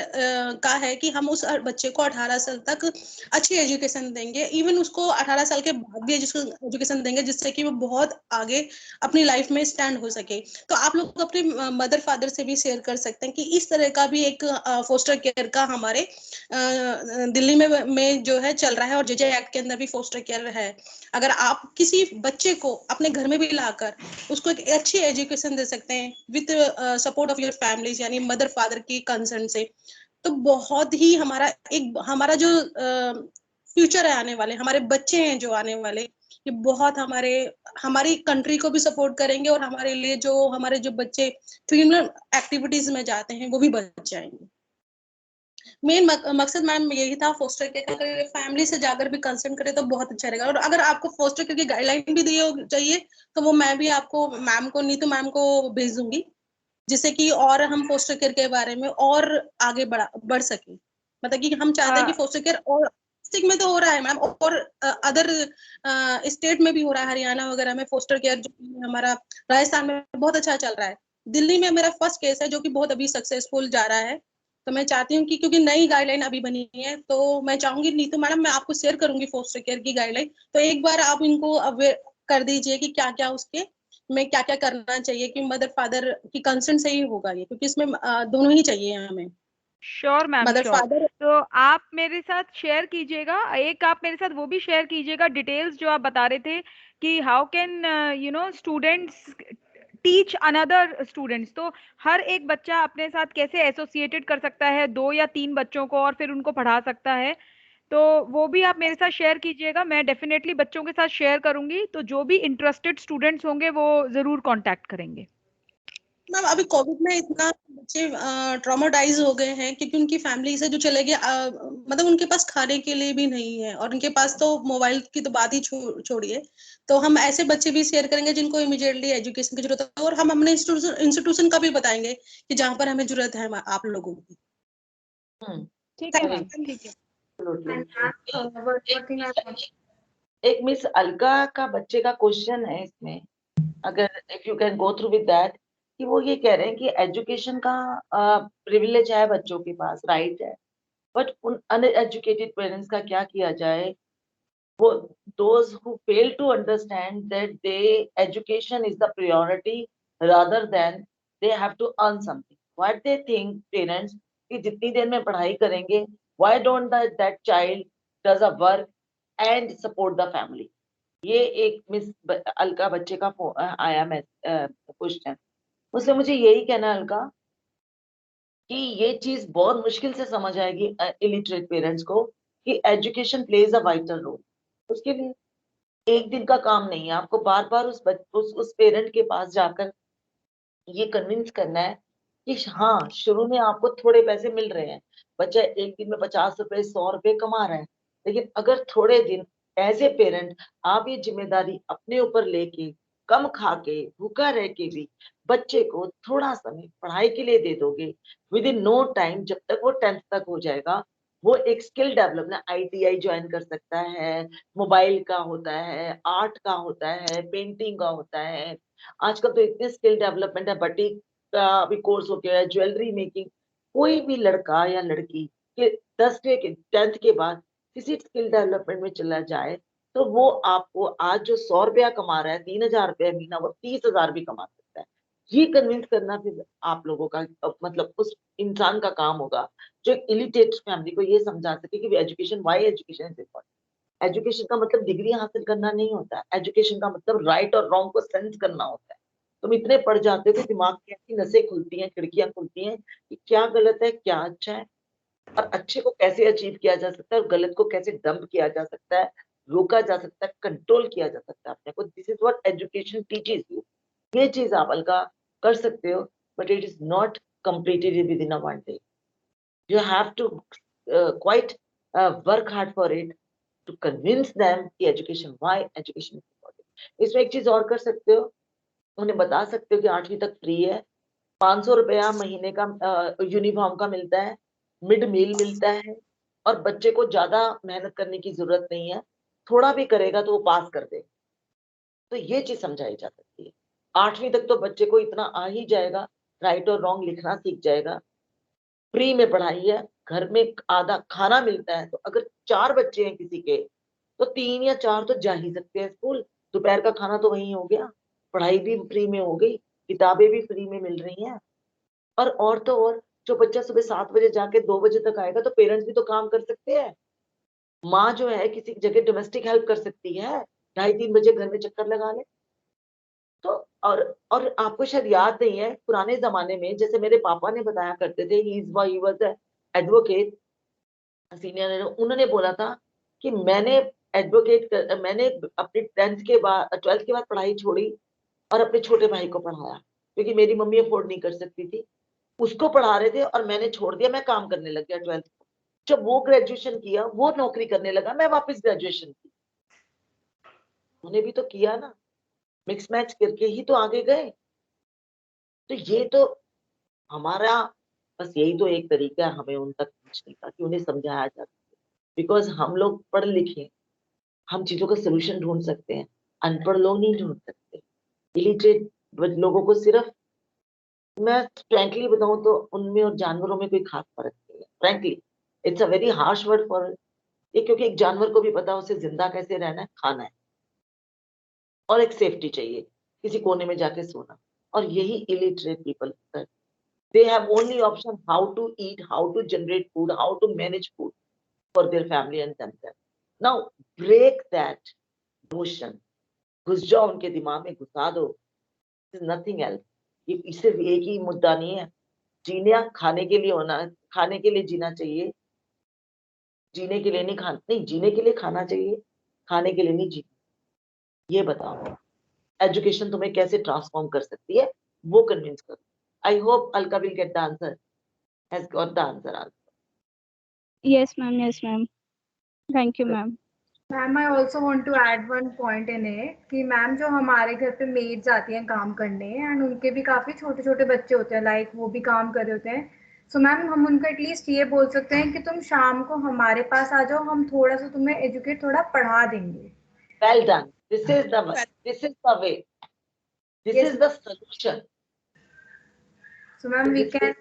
का है कि हम उस बच्चे को 18 साल तक अच्छी एजुकेशन देंगे, इवन उसको 18 साल के बाद भी एजुकेशन देंगे, जिससे कि वो बहुत आगे अपनी लाइफ में स्टैंड हो सके। तो आप लोग अपने मदर फादर से भी शेयर कर सकते हैं कि इस तरह का भी एक फोस्टर केयर का हमारे दिल्ली में जो है चल रहा है, और जेजे एक्ट के अंदर भी फोस्टर केयर है। अगर आप किसी बच्चे को अपने घर में भी लाकर उसको एक अच्छी एजुकेशन दे सकते हैं with support of your families, यानी मदर फादर की कंसर्न से, तो बहुत ही हमारा जो फ्यूचर है आने वाले, हमारे बच्चे हैं जो आने वाले, ये बहुत हमारी कंट्री को भी सपोर्ट करेंगे, और हमारे जो बच्चे क्रिमिनल एक्टिविटीज में जाते हैं वो भी बच जाएंगे। मेन मकसद मैम यही था फोस्टर केयर का। अगर फैमिली से जाकर भी कंसर्न करे तो बहुत अच्छा रहेगा। और अगर आपको फोस्टर केयर की गाइडलाइन भी दी चाहिए तो वो मैं भी आपको नीतू मैम को भेज दूंगी, जिससे कि और हम फोस्टर केयर के बारे में और आगे बढ़ सके। मतलब कि हम चाहते हैं कि फोस्टर केयर और डिस्ट्रिक्ट में तो हो रहा है मैम, और अदर स्टेट में भी हो रहा है, हरियाणा वगैरह में फोस्टर केयर जो हमारा राजस्थान में बहुत अच्छा चल रहा है। दिल्ली में मेरा फर्स्ट केस है जो कि बहुत अभी सक्सेसफुल जा रहा है। तो मैं चाहती हूँ कि क्योंकि नई गाइडलाइन अभी बनी है, तो मैं चाहूंगी नीतू मैडम, मैं आपको शेयर करूंगी फोस्टर केयर की गाइडलाइन, तो एक बार आप इनको अवेयर कर दीजिए कि क्या क्या उसके में क्या क्या करना चाहिए, कि मदर फादर की कंसर्न से ही होगा ये, क्योंकि इसमें दोनों ही चाहिए हमें, sure ma'am, mother sure. Father. तो आप मेरे साथ शेयर कीजिएगा, एक आप मेरे साथ वो भी शेयर कीजिएगा डिटेल्स जो आप बता रहे थे कि how can students teach another students. तो हर एक बच्चा अपने साथ कैसे एसोसिएटेड कर सकता है 2 या 3 बच्चों को और फिर उनको पढ़ा सकता है। तो वो भी आप मेरे साथ शेयर कीजिएगा, मैं डेफिनेटली बच्चों के साथ शेयर करूंगी, तो जो भी इंटरेस्टेड स्टूडेंट्स होंगे वो जरूर कांटेक्ट करेंगे। मैम अभी कोविड में इतना बच्चे ट्रॉमाटाइज हो गए हैं क्योंकि उनकी फैमिली से जो चले गए, मतलब उनके पास खाने के लिए भी नहीं है, और उनके पास तो मोबाइल की तो बात ही छोड़िए। तो हम ऐसे बच्चे भी शेयर करेंगे जिनको इमीडिएटली एजुकेशन की जरूरत है, और हम अपने इंस्टीट्यूशन का भी बताएंगे कि जहाँ पर हमें जरूरत है आप लोगों की। ठीक है मैम, ठीक है। एक मिस अलका का बच्चे का क्वेश्चन है इसमें, अगर if you can go through with that, कि वो ये कह रहे हैं कि एजुकेशन का प्रिविलेज है बच्चों के पास, राइट है, बट उन अनएजुकेटेड पेरेंट्स का क्या किया जाए। वो those who fail to understand that education is the priority rather than they have to earn something. What they think parents कि जितनी देर में पढ़ाई करेंगे, why don't that child does a work and support the family। ये एक miss Alka बच्चे का आया मैं क्वेश्चन, उससे मुझे यही कहना अलका कि ये चीज बहुत मुश्किल से समझ आएगी इलिटरेट पेरेंट्स को, कि education plays a vital role. उसके लिए एक दिन का काम नहीं है, आपको बार बार उस पेरेंट के पास जाकर ये कन्विंस करना है कि हाँ, शुरू में आपको थोड़े पैसे मिल रहे हैं, बच्चा एक दिन में 50 रुपए 100 रुपए कमा रहा है, लेकिन अगर थोड़े दिन एज ए पेरेंट आप ये जिम्मेदारी अपने ऊपर लेके कम खा के भूखा रह के भी बच्चे को थोड़ा समय पढ़ाई के लिए दे दोगे, विद इन नो टाइम जब तक वो 10th तक हो जाएगा, वो एक स्किल डेवलपमेंट ITI ज्वाइन कर सकता है, मोबाइल का होता है, आर्ट का होता है, पेंटिंग का होता है। आजकल तो इतने स्किल डेवलपमेंट है, बटीक का भी कोर्स हो गया है, ज्वेलरी मेकिंग। कोई भी लड़का या लड़की के 10th के 10th के बाद किसी स्किल डेवलपमेंट में चला जाए तो वो आपको आज जो 100 रुपया कमा रहा है 3000 रुपया महीना, वो 30,000 भी कमा सकता है। ये कन्विंस करना फिर आप लोगों का मतलब उस इंसान का काम होगा जो एक इलिटेट फैमिली को ये समझा सके कि education, why education is important. Education का मतलब डिग्री हासिल करना नहीं होता, एजुकेशन का मतलब राइट और रॉन्ग को सेंस करना होता है। तुम इतने पढ़ जाते हो कि दिमाग की ऐसी नसें खुलती हैं, खिड़कियां खुलती हैं कि क्या गलत है क्या अच्छा है, और अच्छे को कैसे अचीव किया जा सकता है और गलत को कैसे डंप किया जा सकता है, रोका जा सकता है, कंट्रोल किया जा सकता है अपने को। This is what education teaches you. ये चीज आप अलका कर सकते हो, but it is not completed within a one day. You have to quite work hard for it to convince them कि education, why education is important। इसमें एक चीज और कर सकते हो, उन्हें बता सकते हो कि 8वीं तक फ्री है, 500 रुपया महीने का यूनिफॉर्म का मिलता है, मिड मील मिलता है, और बच्चे को ज्यादा मेहनत करने की जरूरत नहीं है, थोड़ा भी करेगा तो वो पास कर दे। तो ये चीज समझाई जा सकती है। 8वीं तक तो बच्चे को इतना आ ही जाएगा, राइट और रॉन्ग लिखना सीख जाएगा, फ्री में पढ़ाई है, घर में आधा खाना मिलता है, तो अगर 4 बच्चे हैं किसी के तो 3 या 4 तो जा ही सकते हैं स्कूल, दोपहर का खाना तो वहीं हो गया, पढ़ाई भी फ्री में हो गई, किताबें भी फ्री में मिल रही हैं। और तो और, जो बच्चा सुबह 7 बजे जाके 2 बजे तक आएगा तो पेरेंट्स भी तो काम कर सकते हैं। माँ जो है किसी जगह डोमेस्टिक हेल्प कर सकती है, 2:30-3 बजे घर में चक्कर लगा ले। तो और आपको शायद याद नहीं है, पुराने जमाने में जैसे मेरे पापा ने बताया करते थे, ही वाज एडवोकेट, सीनियर, उन्होंने बोला था कि मैंने अपनी 10th के बाद 12th के बाद पढ़ाई छोड़ी और अपने छोटे भाई को पढ़ाया, क्योंकि मेरी मम्मी अफोर्ड नहीं कर सकती थी, उसको पढ़ा रहे थे और मैंने छोड़ दिया, मैं काम करने लग गया 12th को। जब वो ग्रेजुएशन किया, वो नौकरी करने लगा, मैं वापस ग्रेजुएशन की। उन्होंने भी तो किया ना, मिक्स मैच करके ही तो आगे गए। तो ये तो हमारा बस यही तो एक तरीका है हमें उन तक पहुंचने का, कि उन्हें समझाया जा सके। बिकॉज हम लोग पढ़ लिखे, हम चीजों का सोल्यूशन ढूंढ सकते हैं, अनपढ़ लोग नहीं ढूंढ सकते। इलिटरेट लोगों को सिर्फ, मैं फ्रैंकली बताऊं तो उनमें और जानवरों में कोई खास फर्क नहीं है। Frankly it's a very harsh word for ये, क्योंकि एक जानवर को भी पता है उसे जिंदा कैसे रहना है, खाना है, और एक सेफ्टी चाहिए, किसी कोने में जाके सोना। और यही illiterate people, they have only option how to eat, how to generate food, how to manage food for their family and themselves. Now break that notion, घुस जाओ उनके दिमाग में, घुसा दो, नथिंग एल्स। ये सिर्फ एक ही मुद्दा नहीं है, जीना खाने के लिए होना, खाने के लिए जीना चाहिए, जीने के लिए नहीं खाना, नहीं जीने के लिए खाना चाहिए, खाने के लिए नहीं जीना। ये बताओ एजुकेशन तुम्हें कैसे ट्रांसफॉर्म कर सकती है, वो कन्विंस करो। I hope Alka will get the answer, has got the answer. Yes, ma'am. Yes, ma'am. Thank you, ma'am. Ma'am I also want to add one point in it कि मैम जो हमारे घर पे मेड्स आती हैं काम करने, एंड उनके भी काफ़ी छोटे छोटे बच्चे होते हैं, लाइक वो भी काम कर रहे होते हैं। सो मैम हम उनको एटलीस्ट ये बोल सकते हैं कि तुम शाम को हमारे पास आ जाओ, हम थोड़ा सा तुम्हें एजुकेट थोड़ा पढ़ा देंगे। Well done. This is the way. This is the way. This Yes. is the solution. So ma'am, we can,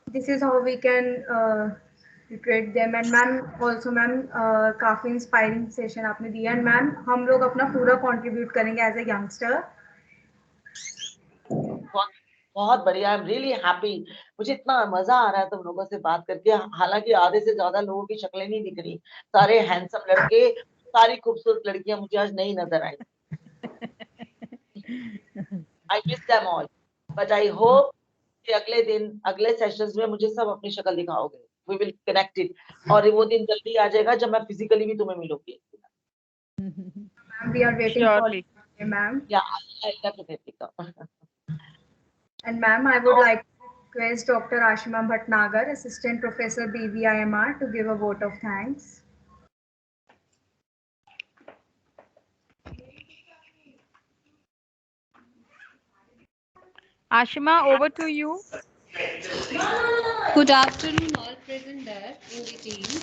this is how we can recruit them, and ma'am also ma'am काफी inspiring session आपने दिया, and ma'am हम लोग अपना पूरा contribute करेंगे as a youngster. बहुत बढ़िया, आई एम रियली हैप्पी। मुझे इतना मजा आ रहा है तुम लोगों से बात करके, हालांकि आधे से ज्यादा लोगों की शक्लें नहीं दिख रही, सारे हैंडसम लड़के, सारी खूबसूरत लड़कियां मुझे आज नहीं नजर आई। I miss them all, but I hope कि अगले दिन अगले सेशंस में मुझे सब अपनी शक्ल दिखाओगे, we will connect it. और वो दिन जल्दी आ जाएगा जब मैं physically भी तुम्हें मिलूंगी. Ma'am, we are waiting Surely. for you, ma'am. Yeah, I'll definitely come. And ma'am, I would like to request Dr. Ashima Bhatnagar, Assistant Professor BVIMR, to give a vote of thanks. Ashima, over to you. Good afternoon, all present there in the team.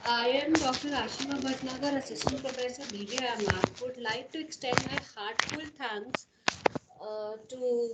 I am Dr. Ashima Bhatnagar, Assistant Professor BVIMR. Would like to extend my heartfelt thanks to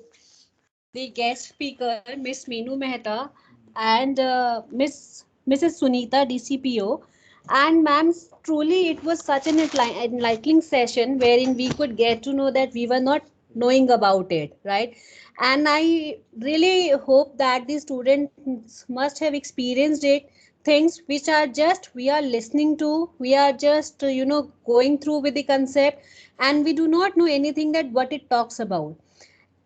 the guest speaker, Miss Meenu Mehta, and Mrs. Sunita, DCPO. And ma'am, truly it was such an enlightening session wherein we could get to know that we were not knowing about it, right? And I really hope that the students must have experienced it, things which are just we are listening to, we are just going through with the concept, and we do not know anything that what it talks about.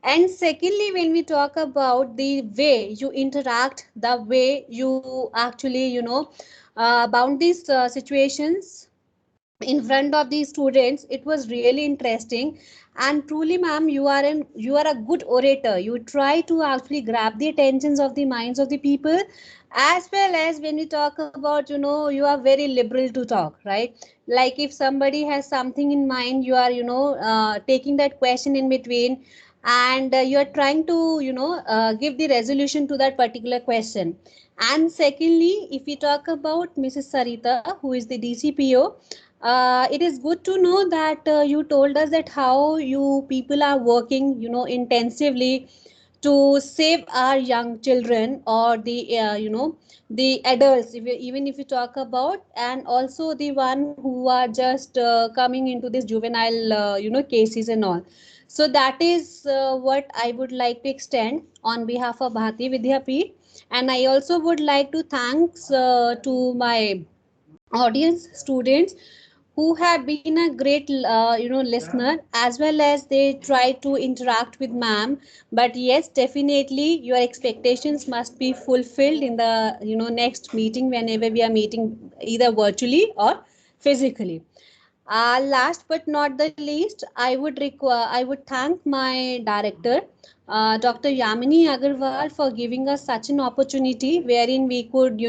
And secondly, when we talk about the way you interact, the way you actually bound these situations in front of the students, it was really interesting. And truly ma'am, you are a good orator. You try to actually grab the attentions of the minds of the people, as well as when we talk about, you are very liberal to talk, right? Like if somebody has something in mind, you are taking that question in between, and you are trying to give the resolution to that particular question. And secondly, if we talk about Mrs. Sarita, who is the DCPO, it is good to know that you told us that how you people are working, intensively to save our young children or the the adults, even if you talk about, and also the one who are just coming into this juvenile cases and all. So that is what I would like to extend on behalf of Bharati Vidyapeeth. And I also would like to thanks to my audience students who have been a great listener, as well as they try to interact with ma'am. But yes, definitely your expectations must be fulfilled in the next meeting, whenever we are meeting either virtually or physically. Last but not the least, I would thank my director, Dr. Yamini Agarwal, for giving us such an opportunity wherein we could,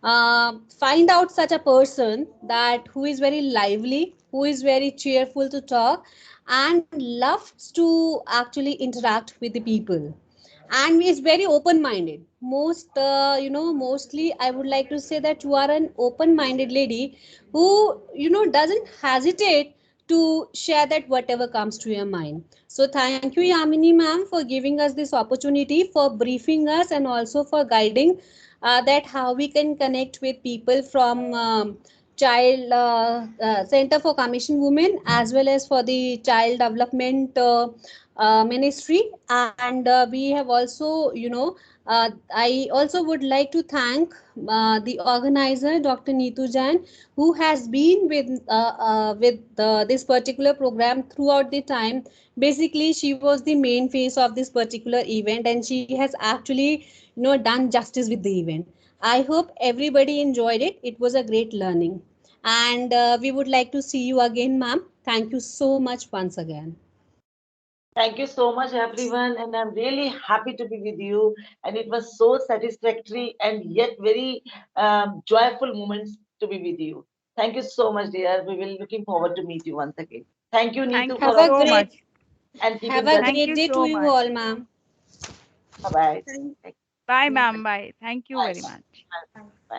find out such a person that who is very lively, who is very cheerful to talk, and loves to actually interact with the people, and is very open minded. Mostly I would like to say that you are an open minded lady who doesn't hesitate to share that whatever comes to your mind. So thank you, Yamini ma'am, for giving us this opportunity, for briefing us, and also for guiding that how we can connect with people from child center for commission women, as well as for the child development ministry. And we have also I also would like to thank the organizer, Dr. Neetu Jain, who has been with this particular program throughout the time. Basically, she was the main face of this particular event, and she has actually done justice with the event. I hope everybody enjoyed it. It was a great learning, and we would like to see you again, ma'am. Thank you so much once again. Thank you so much, everyone, and I'm really happy to be with you. And it was so satisfactory and yet very joyful moments to be with you. Thank you so much, dear. We will looking forward to meet you once again. Thank you, Thank Neetu, you for so organizing much. and keep Have in a touch. Thank great you day so to you much. all, ma'am. Bye bye. Thank Bye, ma'am. Bye. Thank you Bye. very much. Bye.